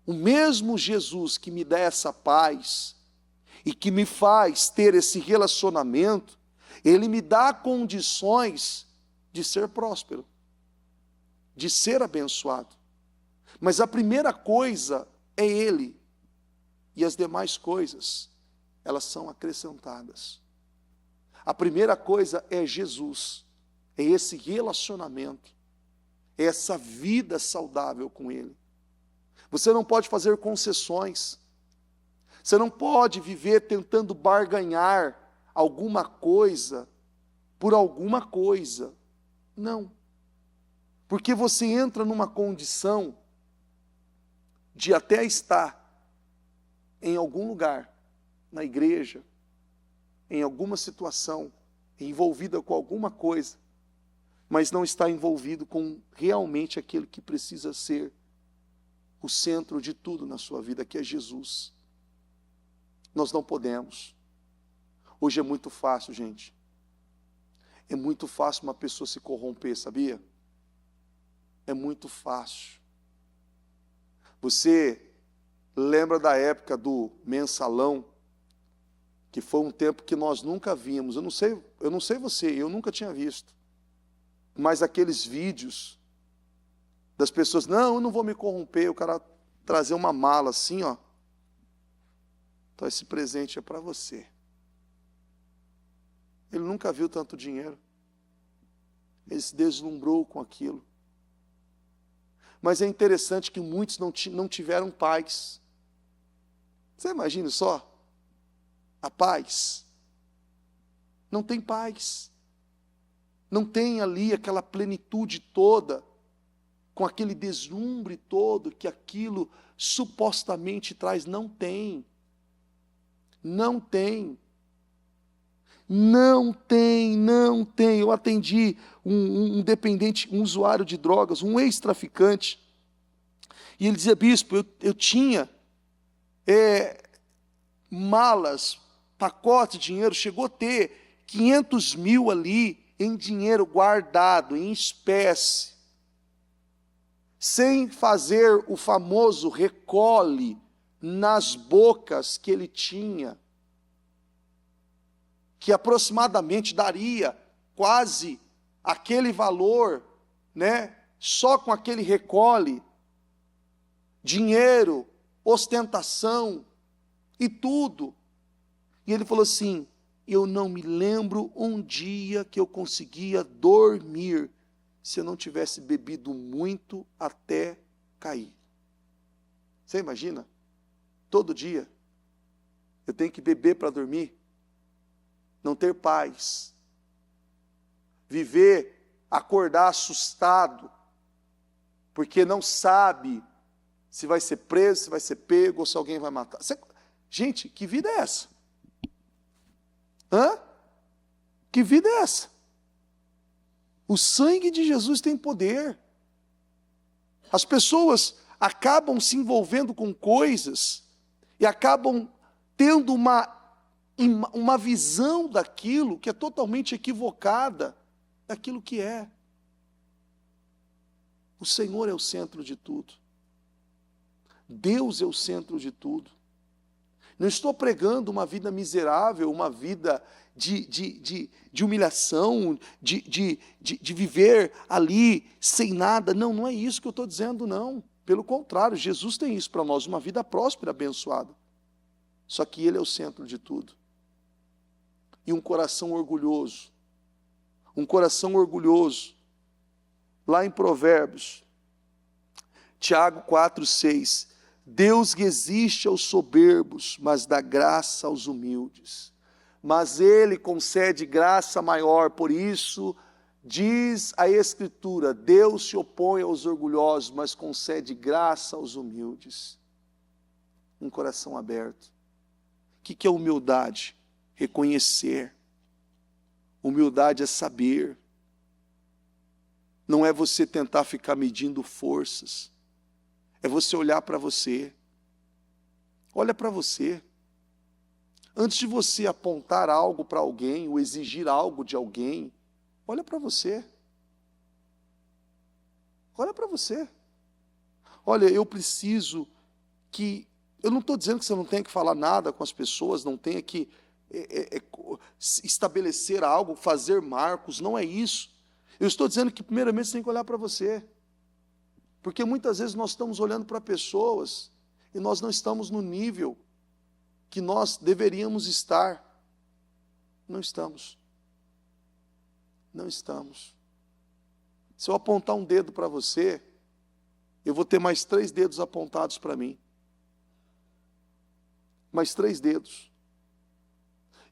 O mesmo Jesus que me dá essa paz e que me faz ter esse relacionamento, Ele me dá condições de ser próspero, de ser abençoado. Mas a primeira coisa é Ele, e as demais coisas, elas são acrescentadas. A primeira coisa é Jesus, é esse relacionamento, é essa vida saudável com Ele. Você não pode fazer concessões, você não pode viver tentando barganhar alguma coisa por alguma coisa. Não. Porque você entra numa condição de até estar em algum lugar, na igreja, em alguma situação, envolvida com alguma coisa, mas não está envolvido com realmente aquele que precisa ser o centro de tudo na sua vida, que é Jesus. Nós não podemos. Hoje é muito fácil, gente. É muito fácil uma pessoa se corromper, sabia? É muito fácil. Você lembra da época do mensalão, que foi um tempo que nós nunca vimos. Eu não sei você, eu nunca tinha visto. Mas aqueles vídeos das pessoas, não, eu não vou me corromper, o cara trazer uma mala assim, ó. Então esse presente é para você. Ele nunca viu tanto dinheiro. Ele se deslumbrou com aquilo. Mas é interessante que muitos não tiveram paz. Você imagina só? A paz. Não tem paz. Não tem ali aquela plenitude toda, com aquele deslumbre todo que aquilo supostamente traz. Não tem. Não tem. Não tem, não tem. Eu atendi um dependente, um usuário de drogas, um ex-traficante, e ele dizia, bispo, eu tinha malas, pacotes de dinheiro, chegou a ter 500 mil ali em dinheiro guardado, em espécie, sem fazer o famoso recolhe nas bocas que ele tinha, que aproximadamente daria quase aquele valor, né? Só com aquele recolhe, dinheiro, ostentação e tudo. E ele falou assim, eu não me lembro um dia que eu conseguia dormir se eu não tivesse bebido muito até cair. Você imagina? Todo dia eu tenho que beber para dormir. Não ter paz, viver, acordar assustado, porque não sabe se vai ser preso, se vai ser pego, ou se alguém vai matar. Gente, que vida é essa? Hã? Que vida é essa? O sangue de Jesus tem poder. As pessoas acabam se envolvendo com coisas e acabam tendo uma visão daquilo que é totalmente equivocada daquilo que é. O Senhor é o centro de tudo. Deus é o centro de tudo. Não estou pregando uma vida miserável, uma vida de humilhação, de viver ali sem nada. Não, não é isso que eu estou dizendo, não. Pelo contrário, Jesus tem isso para nós, uma vida próspera, abençoada. Só que Ele é o centro de tudo. E um coração orgulhoso. Um coração orgulhoso. Lá em Provérbios, Tiago 4,6. Deus resiste aos soberbos, mas dá graça aos humildes. Mas Ele concede graça maior, por isso diz a Escritura, Deus se opõe aos orgulhosos, mas concede graça aos humildes. Um coração aberto. O que é humildade? Reconhecer. Humildade é saber. Não é você tentar ficar medindo forças. É você olhar para você. Olha para você. Antes de você apontar algo para alguém, ou exigir algo de alguém, olha para você. Olha para você. Olha, eu preciso que... Eu não estou dizendo que você não tenha que falar nada com as pessoas, não tenha que estabelecer algo, fazer marcos, não é isso. Eu estou dizendo que primeiramente você tem que olhar para você. Porque muitas vezes nós estamos olhando para pessoas e nós não estamos no nível que nós deveríamos estar. Não estamos. Não estamos. Se eu apontar um dedo para você, eu vou ter mais 3 dedos apontados para mim. Mais 3 dedos.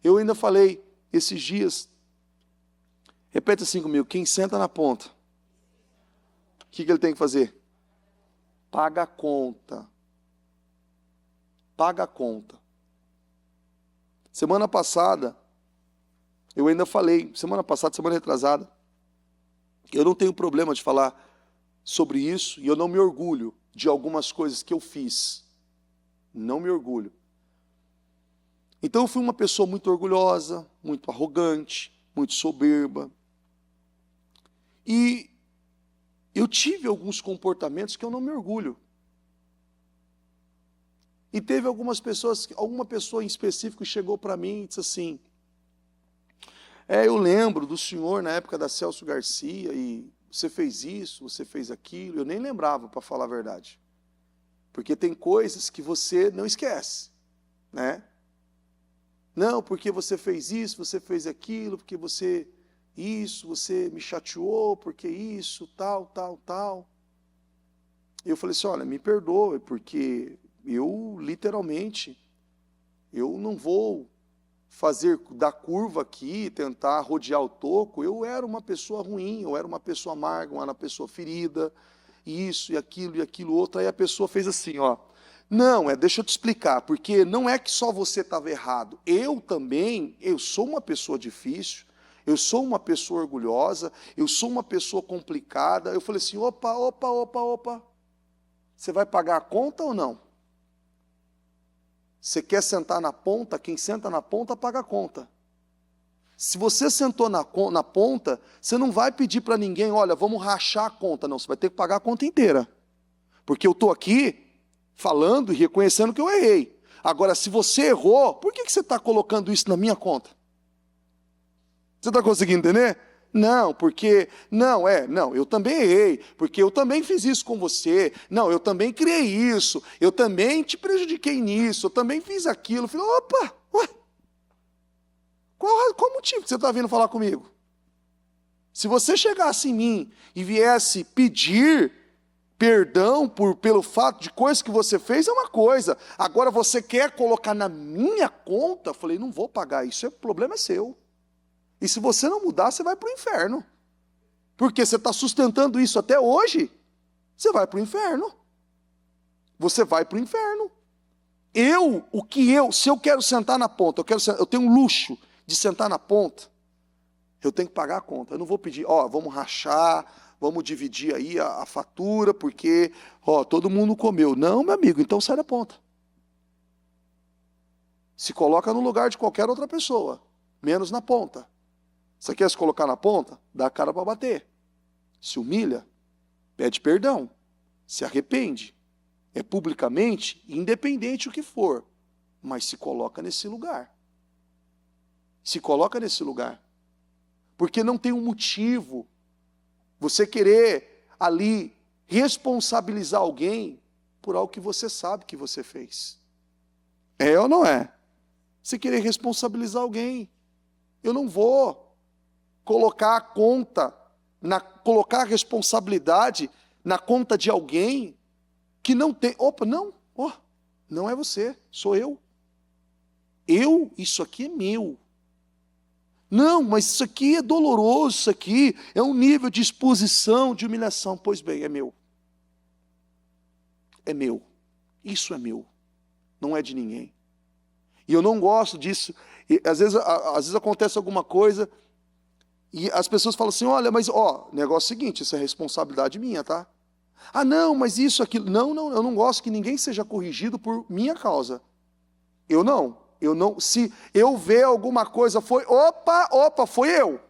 Eu ainda falei esses dias, repete assim comigo, quem senta na ponta, o que ele tem que fazer? Paga a conta. Paga a conta. Semana passada, eu ainda falei, semana retrasada, eu não tenho problema de falar sobre isso, e eu não me orgulho de algumas coisas que eu fiz. Não me orgulho. Então eu fui uma pessoa muito orgulhosa, muito arrogante, muito soberba. E eu tive alguns comportamentos que eu não me orgulho. E teve alguma pessoa em específico chegou para mim e disse assim, eu lembro do senhor na época da Celso Garcia, e você fez isso, você fez aquilo. Eu nem lembrava, para falar a verdade. Porque tem coisas que você não esquece, né? Não, porque você fez isso, você fez aquilo, porque você me chateou, porque isso, tal. Eu falei assim, olha, me perdoe, porque eu literalmente, eu não vou fazer da curva aqui, tentar rodear o toco. Eu era uma pessoa ruim, eu era uma pessoa amarga, eu era uma pessoa ferida, isso e aquilo outro. Aí a pessoa fez assim, ó. Não, deixa eu te explicar, porque não é que só você estava errado. Eu também, eu sou uma pessoa difícil, eu sou uma pessoa orgulhosa, eu sou uma pessoa complicada. Eu falei assim, opa. Você vai pagar a conta ou não? Você quer sentar na ponta? Quem senta na ponta paga a conta. Se você sentou na ponta, você não vai pedir para ninguém, olha, vamos rachar a conta. Não, você vai ter que pagar a conta inteira. Porque eu estou aqui falando e reconhecendo que eu errei. Agora, se você errou, por que você está colocando isso na minha conta? Você está conseguindo entender? Não, porque... Não, eu também errei, porque eu também fiz isso com você. Não, eu também criei isso, eu também te prejudiquei nisso, eu também fiz aquilo. Eu falei, opa, ué, qual motivo que você está vindo falar comigo? Se você chegasse em mim e viesse pedir perdão pelo fato de coisas que você fez, é uma coisa. Agora você quer colocar na minha conta? Eu falei, não vou pagar isso, o problema é seu. E se você não mudar, você vai para o inferno. Porque você está sustentando isso até hoje, você vai para o inferno. Você vai para o inferno. Se eu quero sentar na ponta, eu tenho um luxo de sentar na ponta, eu tenho que pagar a conta. Eu não vou pedir, vamos rachar, vamos dividir aí a fatura, porque todo mundo comeu. Não, meu amigo, então sai da ponta. Se coloca no lugar de qualquer outra pessoa, menos na ponta. Você quer se colocar na ponta? Dá a cara para bater. Se humilha, pede perdão, se arrepende. É publicamente, independente o que for, mas se coloca nesse lugar. Se coloca nesse lugar. Porque não tem um motivo você querer ali responsabilizar alguém por algo que você sabe que você fez. É ou não é? Você querer responsabilizar alguém. Eu não vou colocar a responsabilidade na conta de alguém que não tem... Opa, não, não é você, sou eu. Isso aqui é meu. Não, mas isso aqui é doloroso, isso aqui é um nível de exposição, de humilhação. Pois bem, é meu. É meu. Isso é meu. Não é de ninguém. E eu não gosto disso. E, às vezes acontece alguma coisa e as pessoas falam assim, olha, mas negócio é o seguinte, isso é responsabilidade minha, tá? Ah, não, mas isso, aquilo. Não, eu não gosto que ninguém seja corrigido por minha causa. Eu não. Se eu ver alguma coisa, foi eu.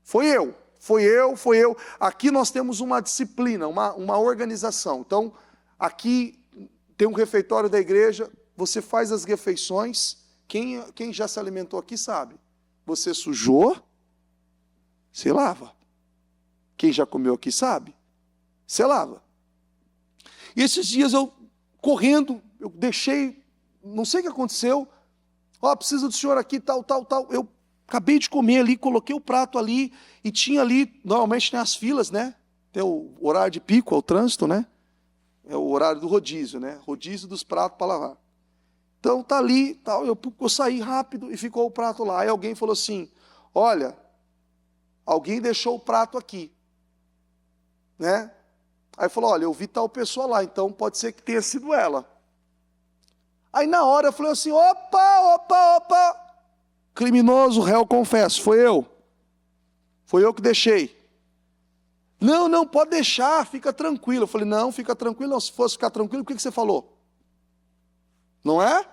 Foi eu. Aqui nós temos uma disciplina, uma organização. Então, aqui tem um refeitório da igreja, você faz as refeições, quem já se alimentou aqui sabe. Você sujou, você lava. Quem já comeu aqui sabe, você lava. E esses dias eu, correndo, eu deixei, não sei o que aconteceu, preciso do senhor aqui, tal. Eu acabei de comer ali, coloquei o prato ali, e tinha ali, normalmente tem as filas, né? Tem o horário de pico, é o trânsito, né? É o horário do rodízio, né? Rodízio dos pratos para lavar. Então tá ali, tal, eu saí rápido e ficou o prato lá. Aí alguém falou assim, olha, alguém deixou o prato aqui, né? Aí falou, olha, eu vi tal pessoa lá, então pode ser que tenha sido ela. Aí na hora eu falei assim, opa, criminoso, réu, confesso, foi eu que deixei. Não, pode deixar, fica tranquilo. Eu falei, não, fica tranquilo, não. Se fosse ficar tranquilo, por que você falou? Não é?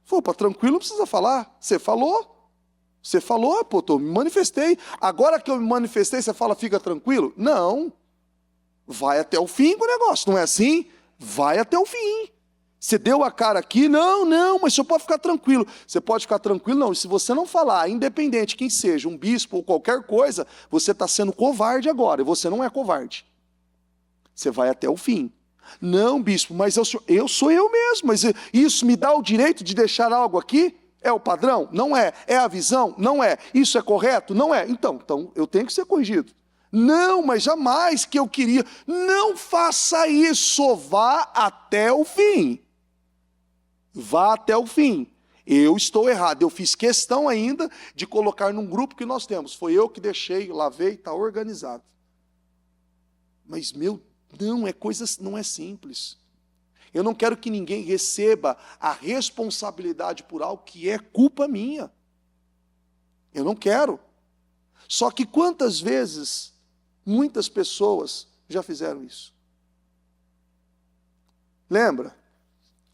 Para tranquilo não precisa falar. Você falou, eu me manifestei. Agora que eu me manifestei, você fala, fica tranquilo? Não. Vai até o fim com o negócio, não é assim? Vai até o fim. Você deu a cara aqui, não, mas você pode ficar tranquilo. Você pode ficar tranquilo, não. E se você não falar, independente quem seja, um bispo ou qualquer coisa, você está sendo covarde agora, e você não é covarde. Você vai até o fim. Não, bispo, mas eu sou eu mesmo, mas isso me dá o direito de deixar algo aqui? É o padrão? Não é. É a visão? Não é. Isso é correto? Não é. Então eu tenho que ser corrigido. Não, mas jamais que eu queria. Não faça isso, vá até o fim. Vá até o fim. Eu estou errado. Eu fiz questão ainda de colocar num grupo que nós temos. Foi eu que deixei, lavei, está organizado. Mas, não é simples. Eu não quero que ninguém receba a responsabilidade por algo que é culpa minha. Eu não quero. Só que quantas vezes muitas pessoas já fizeram isso? Lembra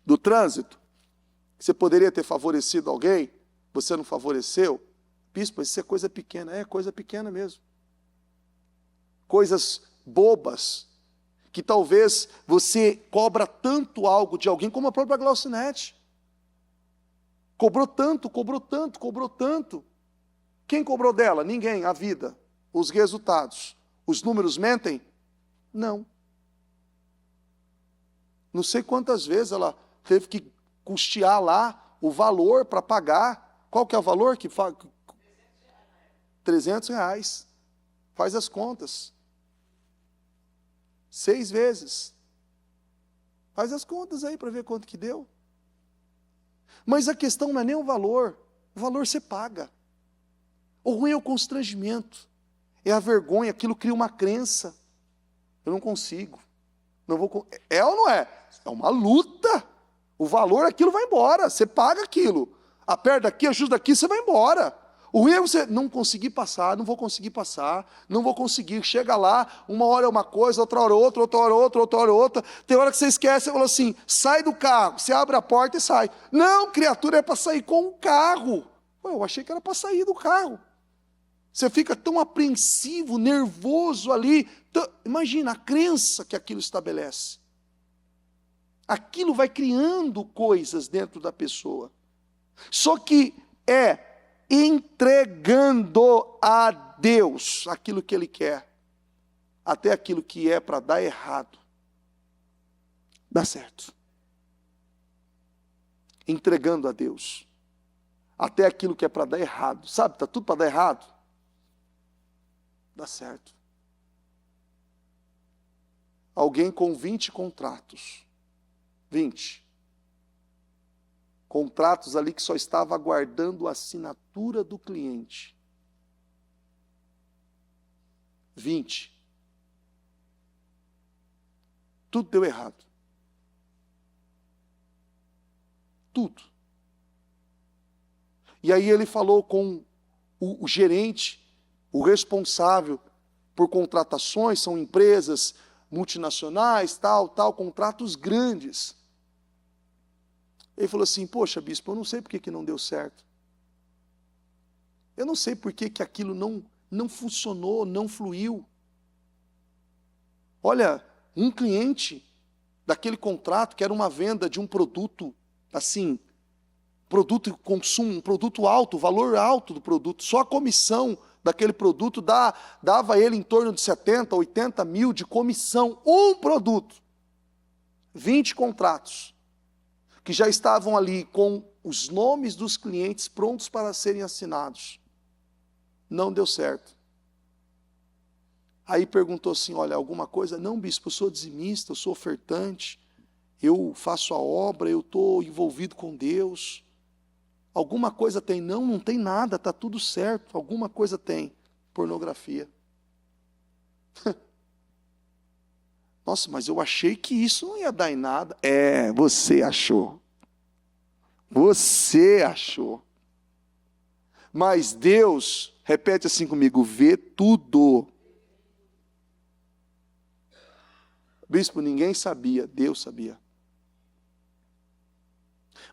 do trânsito? Você poderia ter favorecido alguém, você não favoreceu. Bispo, isso é coisa pequena. É coisa pequena mesmo. Coisas bobas, que talvez você cobra tanto algo de alguém, como a própria Glaucinete. Cobrou tanto. Quem cobrou dela? Ninguém, a vida. Os resultados. Os números mentem? Não. Não sei quantas vezes ela teve que custear lá o valor para pagar. Qual que é o valor? R$300. Faz as contas. 6 vezes. Faz as contas aí para ver quanto que deu. Mas a questão não é nem o valor você paga. O ruim é o constrangimento, é a vergonha, aquilo cria uma crença. Eu não consigo. Não vou. É ou não é? É uma luta. O valor, aquilo vai embora. Você paga aquilo. Aperta aqui, ajuda aqui, você vai embora. O ruim é você não conseguir passar, não vou conseguir. Chega lá, uma hora é uma coisa, outra hora outra, outra hora outra, outra hora outra. Tem hora que você esquece, você fala assim, sai do carro. Você abre a porta e sai. Não, criatura, é para sair com o carro. Eu achei que era para sair do carro. Você fica tão apreensivo, nervoso ali. Imagina a crença que aquilo estabelece. Aquilo vai criando coisas dentro da pessoa. Só que é entregando a Deus aquilo que Ele quer, até aquilo que é para dar errado, dá certo. Entregando a Deus, até aquilo que é para dar errado, sabe, está tudo para dar errado, dá certo. alguém com 20 contratos. 20. Contratos ali que só estava aguardando a assinatura do cliente. 20. Tudo deu errado. Tudo. E aí ele falou com o gerente, o responsável por contratações, são empresas multinacionais, tal, contratos grandes. Ele falou assim, poxa, bispo, eu não sei por que não deu certo. Eu não sei por que aquilo não funcionou, não fluiu. Olha, um cliente daquele contrato, que era uma venda de um produto, assim, produto de consumo, um produto alto, valor alto do produto, só a comissão daquele produto dava a ele em torno de 70, 80 mil de comissão, um produto. 20 contratos, que já estavam ali com os nomes dos clientes prontos para serem assinados. Não deu certo. Aí perguntou assim, olha, alguma coisa? Não, bispo, eu sou dizimista, eu sou ofertante, eu faço a obra, eu estou envolvido com Deus. Alguma coisa tem? Não, não tem nada, está tudo certo. Alguma coisa tem. Pornografia. Nossa, mas eu achei que isso não ia dar em nada. É, você achou. Você achou. Mas Deus, repete assim comigo, vê tudo. Bispo, ninguém sabia, Deus sabia.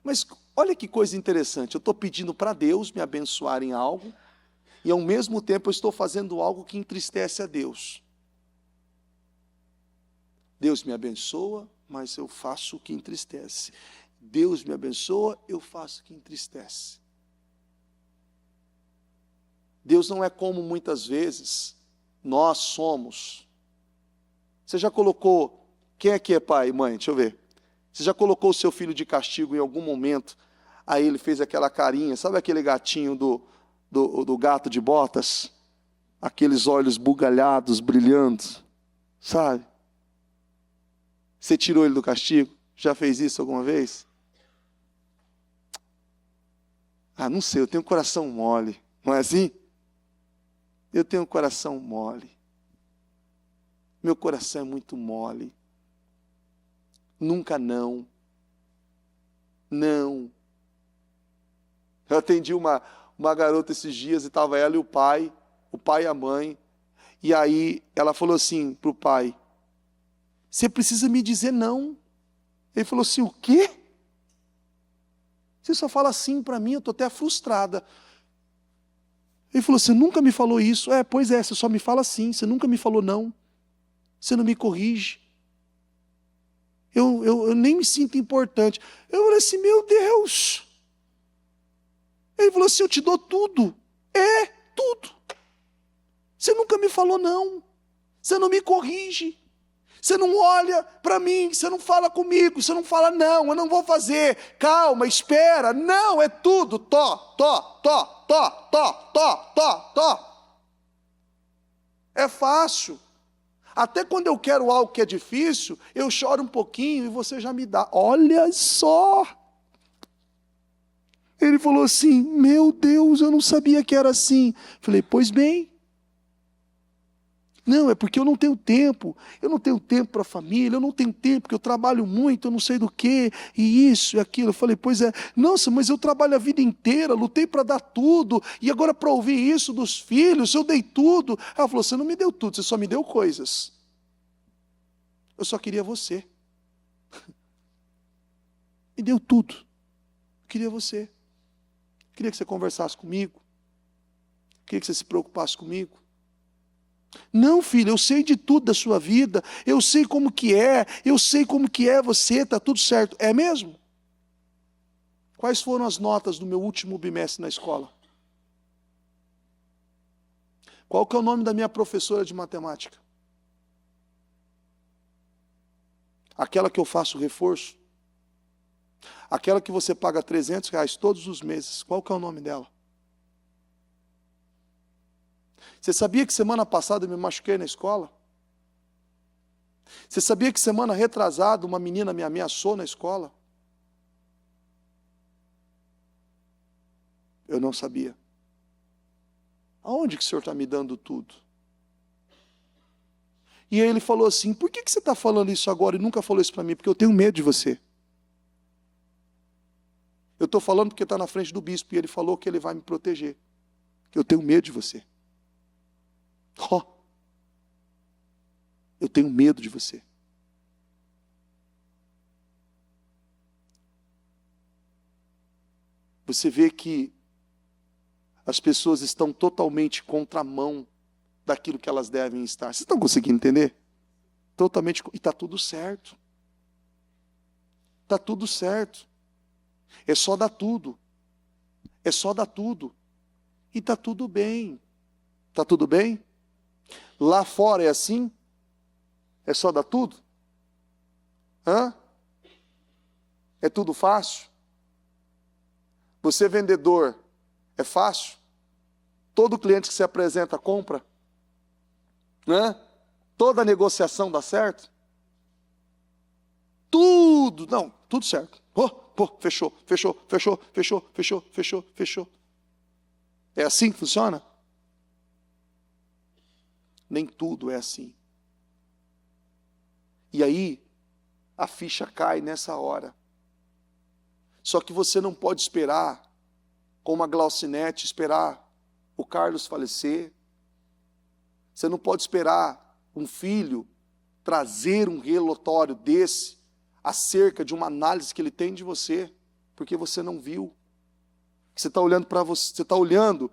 Mas olha que coisa interessante, eu estou pedindo para Deus me abençoar em algo, e ao mesmo tempo eu estou fazendo algo que entristece a Deus. Deus me abençoa, mas eu faço o que entristece. Deus me abençoa, eu faço o que entristece. Deus não é como muitas vezes nós somos. Você já colocou, quem aqui é pai e mãe? Deixa eu ver. Você já colocou o seu filho de castigo em algum momento, aí ele fez aquela carinha, sabe aquele gatinho do gato de botas? Aqueles olhos bugalhados, brilhando, sabe? Você tirou ele do castigo? Já fez isso alguma vez? Ah, não sei, eu tenho um coração mole, não é assim? Eu tenho um coração mole. Meu coração é muito mole. Nunca não. Não. Eu atendi uma garota esses dias e estava ela e o pai e a mãe. E aí ela falou assim para o pai, você precisa me dizer não. Ele falou assim, o quê? Você só fala assim para mim, eu estou até frustrada. Ele falou, você nunca me falou isso. Pois é, você só me fala assim, você nunca me falou não. Você não me corrige. Eu nem me sinto importante. Eu falei assim, meu Deus. Ele falou assim, eu te dou tudo. Tudo. Você nunca me falou não. Você não me corrige. Você não olha para mim, você não fala comigo, você não fala não, eu não vou fazer. Calma, espera. Não, é tudo. Tó. É fácil. Até quando eu quero algo que é difícil, eu choro um pouquinho e você já me dá. Olha só! Ele falou assim, meu Deus, eu não sabia que era assim. Falei, pois bem. Não, é porque eu não tenho tempo. Eu não tenho tempo para a família, eu não tenho tempo porque eu trabalho muito, eu não sei do que, e isso e aquilo. Eu falei, pois é. Nossa, mas eu trabalho a vida inteira, lutei para dar tudo, e agora para ouvir isso dos filhos, eu dei tudo. Ela falou, você não me deu tudo, você só me deu coisas. Eu só queria você. Me deu tudo. Eu queria você. Eu queria que você conversasse comigo. Eu queria que você se preocupasse comigo. Não, filho, eu sei de tudo da sua vida, eu sei como que é você, está tudo certo. É mesmo? Quais foram as notas do meu último bimestre na escola? Qual que é o nome da minha professora de matemática? Aquela que eu faço reforço? Aquela que você paga R$300 todos os meses, qual que é o nome dela? Você sabia que semana passada eu me machuquei na escola? Você sabia que semana retrasada uma menina me ameaçou na escola? Eu não sabia. Aonde que o senhor está me dando tudo? E aí ele falou assim, por que você está falando isso agora e nunca falou isso para mim? Porque eu tenho medo de você. Eu estou falando porque está na frente do bispo e ele falou que ele vai me proteger. Que eu tenho medo de você. Oh, eu tenho medo de você. Você vê que as pessoas estão totalmente contramão daquilo que elas devem estar. Vocês estão conseguindo entender? Totalmente. E está tudo certo. Está tudo certo. É só dar tudo. É só dar tudo. E está tudo bem. Está tudo bem? Lá fora é assim? É só dar tudo? Hã? É tudo fácil? Você é vendedor, é fácil? Todo cliente que se apresenta compra? Hã? Toda negociação dá certo? Tudo, não, tudo certo. Fechou. É assim que funciona? Nem tudo é assim. E aí, a ficha cai nessa hora. Só que você não pode esperar, como a Glaucinete, esperar o Carlos falecer. Você não pode esperar um filho trazer um relatório desse acerca de uma análise que ele tem de você, porque você não viu. Você está olhando para você, você está olhando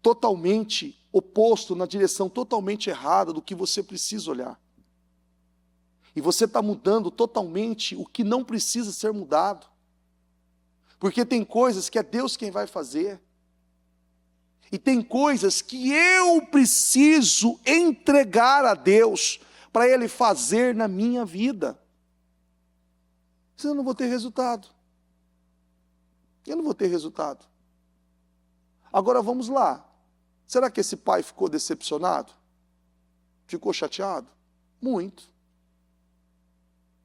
totalmente oposto, na direção totalmente errada do que você precisa olhar. E você está mudando totalmente o que não precisa ser mudado. Porque tem coisas que é Deus quem vai fazer. E tem coisas que eu preciso entregar a Deus para Ele fazer na minha vida. Senão eu não vou ter resultado. Eu não vou ter resultado. Agora vamos lá. Será que esse pai ficou decepcionado? Ficou chateado? Muito.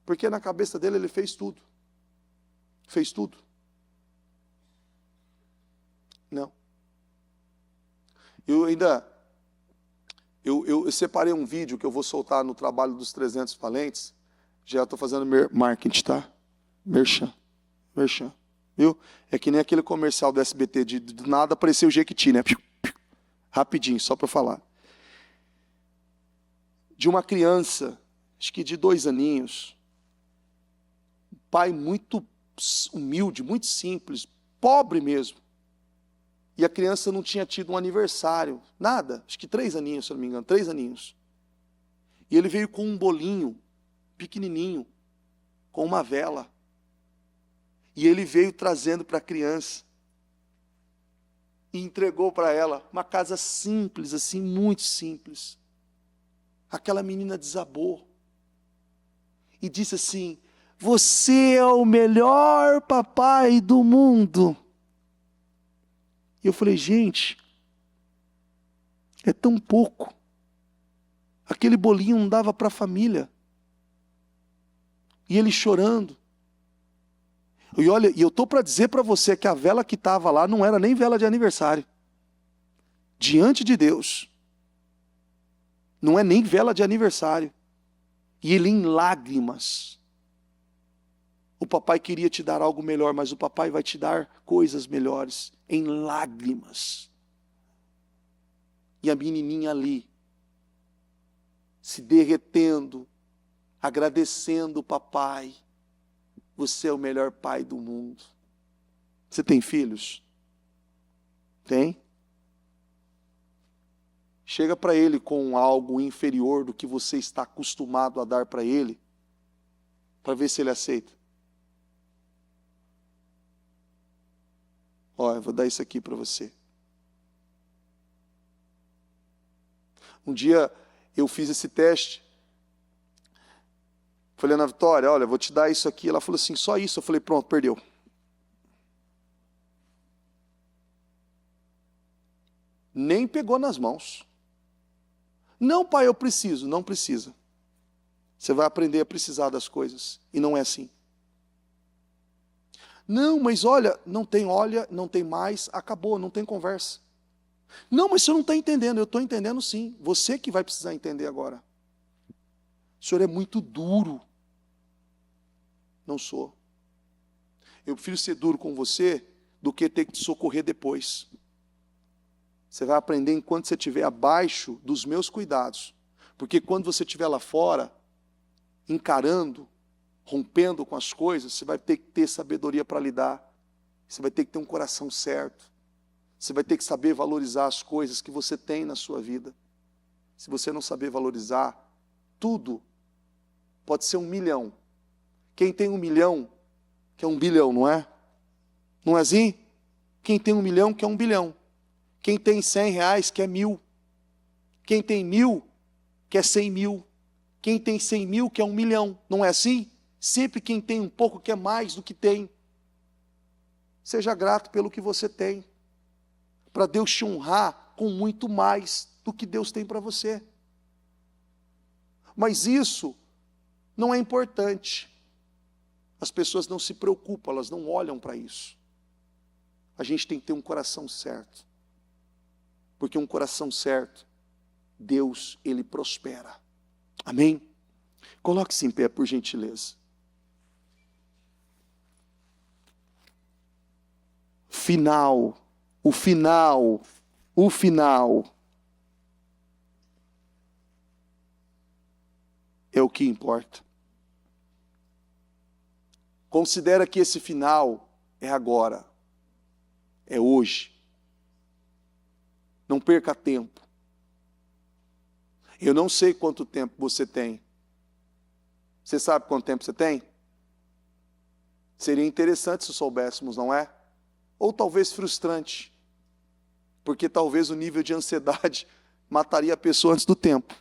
Porque na cabeça dele ele fez tudo. Fez tudo. Não. Eu separei um vídeo que eu vou soltar no trabalho dos 300 valentes. Já estou fazendo marketing, tá? Merchan. Viu? É que nem aquele comercial do SBT, de nada apareceu o Jequiti, né? Rapidinho, só para falar. De uma criança, acho que de 2 aninhos, um pai muito humilde, muito simples, pobre mesmo. E a criança não tinha tido um aniversário, nada, acho que 3 aninhos, se eu não me engano, 3 aninhos. E ele veio com um bolinho, pequenininho, com uma vela. E ele veio trazendo para a criança. E entregou para ela uma casa simples, assim, muito simples. Aquela menina desabou. E disse assim, você é o melhor papai do mundo. E eu falei, gente, é tão pouco. Aquele bolinho não dava para a família. E ele chorando. E olha, e eu estou para dizer para você que a vela que estava lá não era nem vela de aniversário. Diante de Deus. Não é nem vela de aniversário. E ele em lágrimas. O papai queria te dar algo melhor, mas o papai vai te dar coisas melhores. Em lágrimas. E a menininha ali, se derretendo, agradecendo o papai. Você é o melhor pai do mundo. Você tem filhos? Tem? Chega para ele com algo inferior do que você está acostumado a dar para ele, para ver se ele aceita. Ó, eu vou dar isso aqui para você. Um dia eu fiz esse teste. Falei, Ana Vitória, olha, vou te dar isso aqui. Ela falou assim, só isso. Eu falei, pronto, perdeu. Nem pegou nas mãos. Não, pai, eu preciso. Não precisa. Você vai aprender a precisar das coisas. E não é assim. Não, mas olha, não tem mais, acabou, não tem conversa. Não, mas você não está entendendo. Eu estou entendendo sim. Você que vai precisar entender agora. O senhor é muito duro. Não sou. Eu prefiro ser duro com você do que ter que te socorrer depois. Você vai aprender enquanto você estiver abaixo dos meus cuidados. Porque quando você estiver lá fora, encarando, rompendo com as coisas, você vai ter que ter sabedoria para lidar. Você vai ter que ter um coração certo. Você vai ter que saber valorizar as coisas que você tem na sua vida. Se você não saber valorizar, tudo pode ser 1 milhão. Quem tem 1 milhão, quer 1 bilhão, não é? Não é assim? Quem tem 1 milhão, quer 1 bilhão. Quem tem 100 reais, quer 1.000. Quem tem 1.000, quer 100 mil. Quem tem 100 mil, quer 1 milhão. Não é assim? Sempre quem tem um pouco, quer mais do que tem. Seja grato pelo que você tem. Para Deus te honrar com muito mais do que Deus tem para você. Mas isso não é importante. As pessoas não se preocupam, elas não olham para isso. A gente tem que ter um coração certo. Porque um coração certo, Deus, Ele prospera. Amém? Coloque-se em pé, por gentileza. O final é o que importa. Considera que esse final é agora, é hoje. Não perca tempo. Eu não sei quanto tempo você tem. Você sabe quanto tempo você tem? Seria interessante se soubéssemos, não é? Ou talvez frustrante, porque talvez o nível de ansiedade mataria a pessoa antes do tempo,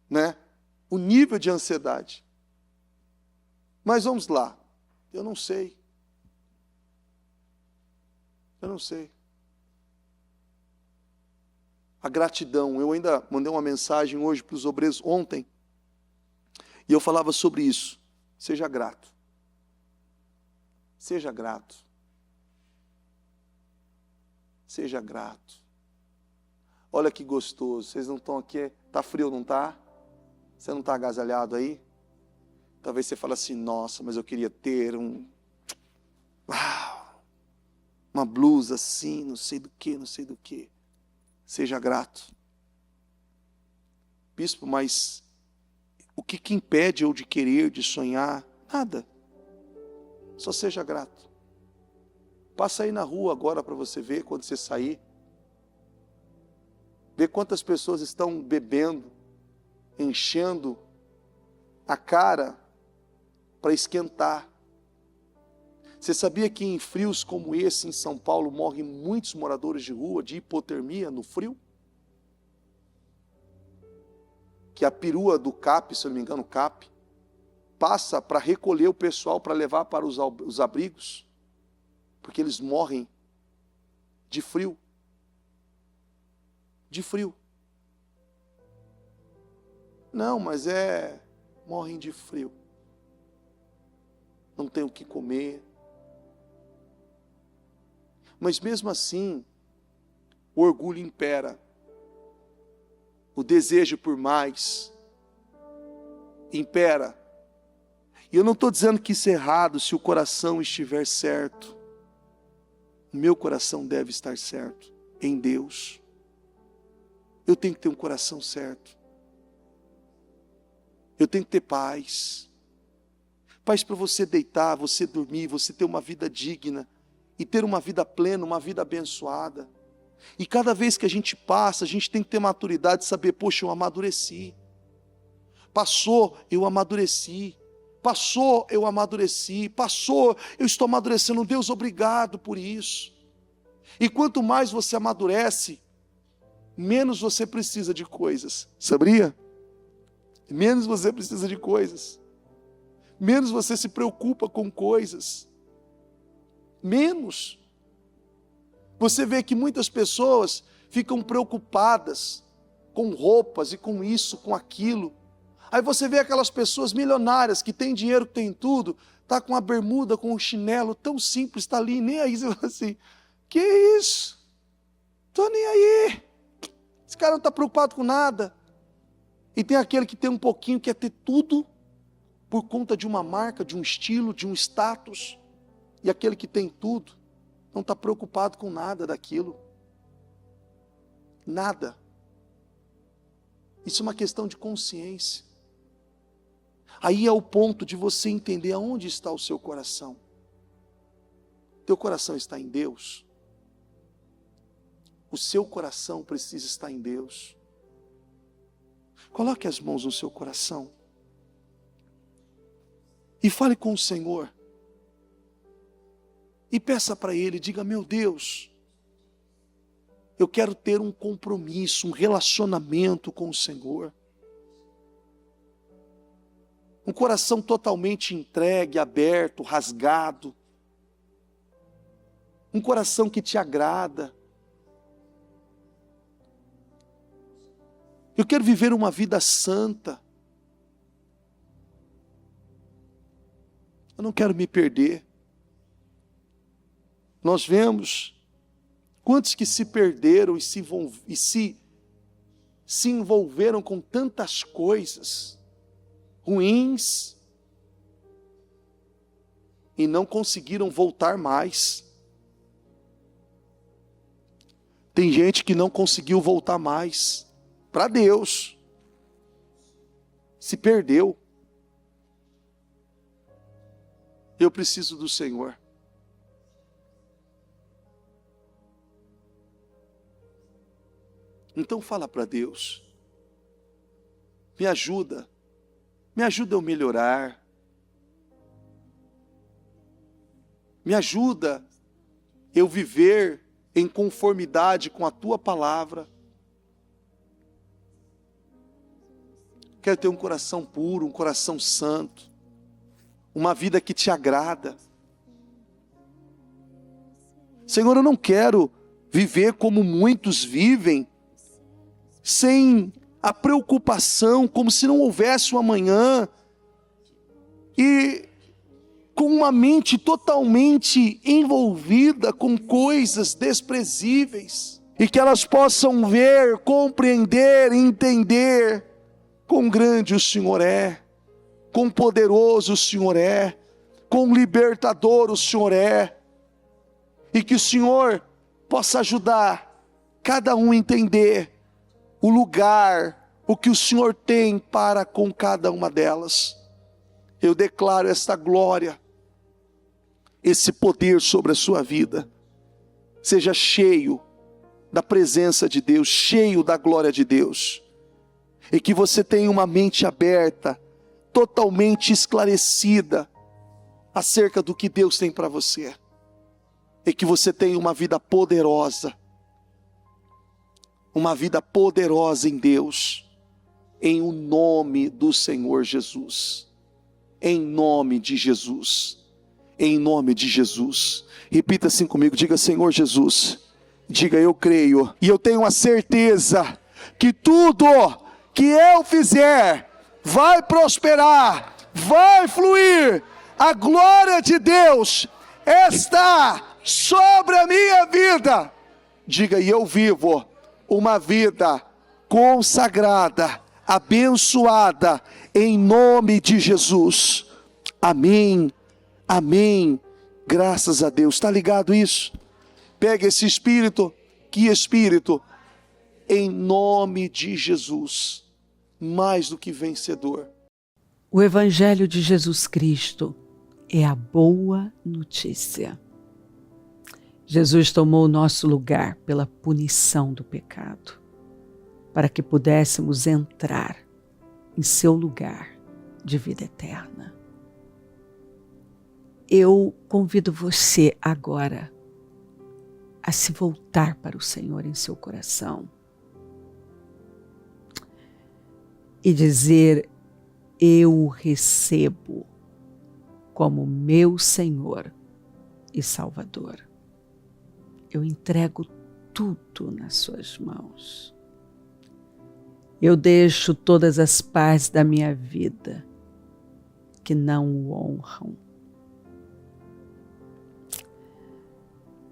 né? O nível de ansiedade. Mas vamos lá. Eu não sei. Eu não sei. A gratidão. Eu ainda mandei uma mensagem hoje para os obreiros ontem, e eu falava sobre isso. Seja grato. Seja grato. Seja grato. Olha que gostoso. Vocês não estão aqui? Está frio, não está? Você não está agasalhado aí? Talvez você fale assim, nossa, mas eu queria ter uma blusa assim, não sei do que, não sei do que. Seja grato. Bispo, mas o que impede eu de querer, de sonhar? Nada. Só seja grato. Passa aí na rua agora para você ver, quando você sair. Vê quantas pessoas estão bebendo, enchendo a cara para esquentar. Você sabia que em frios como esse, em São Paulo, morrem muitos moradores de rua de hipotermia no frio? Que a perua do CAP, se eu não me engano, CAP, passa para recolher o pessoal para levar para os abrigos, porque eles morrem de frio. De frio. Não, mas morrem de frio. Não tem o que comer. Mas mesmo assim, o orgulho impera. O desejo por mais impera. E eu não estou dizendo que isso é errado se o coração estiver certo. O meu coração deve estar certo em Deus. Eu tenho que ter um coração certo. Eu tenho que ter paz. Paz para você deitar, você dormir, você ter uma vida digna. E ter uma vida plena, uma vida abençoada. E cada vez que a gente passa, a gente tem que ter maturidade de saber, poxa, eu amadureci. Passou, eu amadureci. Passou, eu amadureci. Passou, eu estou amadurecendo. Deus, obrigado por isso. E quanto mais você amadurece, menos você precisa de coisas. Sabia? Menos você precisa de coisas. Menos você se preocupa com coisas. Menos. Você vê que muitas pessoas ficam preocupadas com roupas e com isso, com aquilo. Aí você vê aquelas pessoas milionárias que têm dinheiro, que têm tudo, tá com a bermuda, com um chinelo tão simples, está ali, nem aí. Você fala assim, que isso? Tô nem aí. Esse cara não está preocupado com nada. E tem aquele que tem um pouquinho, quer ter tudo por conta de uma marca, de um estilo, de um status. E aquele que tem tudo não está preocupado com nada daquilo. Nada. Isso é uma questão de consciência. Aí é o ponto de você entender aonde está o seu coração. Teu coração está em Deus? O seu coração precisa estar em Deus. Coloque as mãos no seu coração. E fale com o Senhor. E peça para Ele, diga, meu Deus, eu quero ter um compromisso, um relacionamento com o Senhor. Um coração totalmente entregue, aberto, rasgado. Um coração que te agrada. Eu quero viver uma vida santa. Eu não quero me perder. Nós vemos quantos que se perderam e se envolveram com tantas coisas ruins e não conseguiram voltar mais. Tem gente que não conseguiu voltar mais para Deus. Se perdeu. Eu preciso do Senhor. Então fala para Deus. Me ajuda eu melhorar. Me ajuda eu viver em conformidade com a Tua palavra. Quero ter um coração puro, um coração santo, uma vida que Te agrada. Senhor, eu não quero viver como muitos vivem, sem a preocupação, como se não houvesse um amanhã, e com uma mente totalmente envolvida com coisas desprezíveis, e que elas possam ver, compreender, entender quão grande o Senhor é, quão poderoso o Senhor é, quão libertador o Senhor é, e que o Senhor possa ajudar cada um a entender o lugar, o que o Senhor tem para com cada uma delas. Eu declaro esta glória, esse poder sobre a sua vida. Seja cheio da presença de Deus, cheio da glória de Deus. E que você tenha uma mente aberta, totalmente esclarecida acerca do que Deus tem para você. E que você tenha uma vida poderosa. Uma vida poderosa em Deus, em o nome do Senhor Jesus, em nome de Jesus, em nome de Jesus. Repita assim comigo, diga, Senhor Jesus, diga, eu creio, e eu tenho a certeza, que tudo que eu fizer, vai prosperar, vai fluir, a glória de Deus está sobre a minha vida. Diga, e eu vivo uma vida consagrada, abençoada, em nome de Jesus. Amém, amém, graças a Deus. Está ligado isso? Pega esse espírito, que espírito? Em nome de Jesus, mais do que vencedor. O Evangelho de Jesus Cristo é a boa notícia. Jesus tomou o nosso lugar pela punição do pecado, para que pudéssemos entrar em seu lugar de vida eterna. Eu convido você agora a se voltar para o Senhor em seu coração e dizer, eu o recebo como meu Senhor e Salvador. Eu entrego tudo nas suas mãos. Eu deixo todas as partes da minha vida que não o honram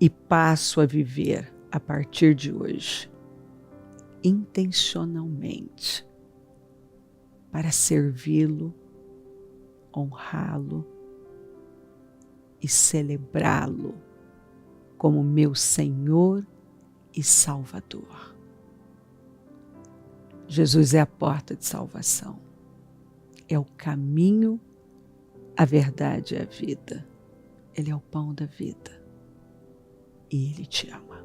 e passo a viver a partir de hoje intencionalmente para servi-lo, honrá-lo e celebrá-lo como meu Senhor e Salvador. Jesus é a porta de salvação, é o caminho, a verdade e a vida. Ele é o pão da vida e Ele te ama.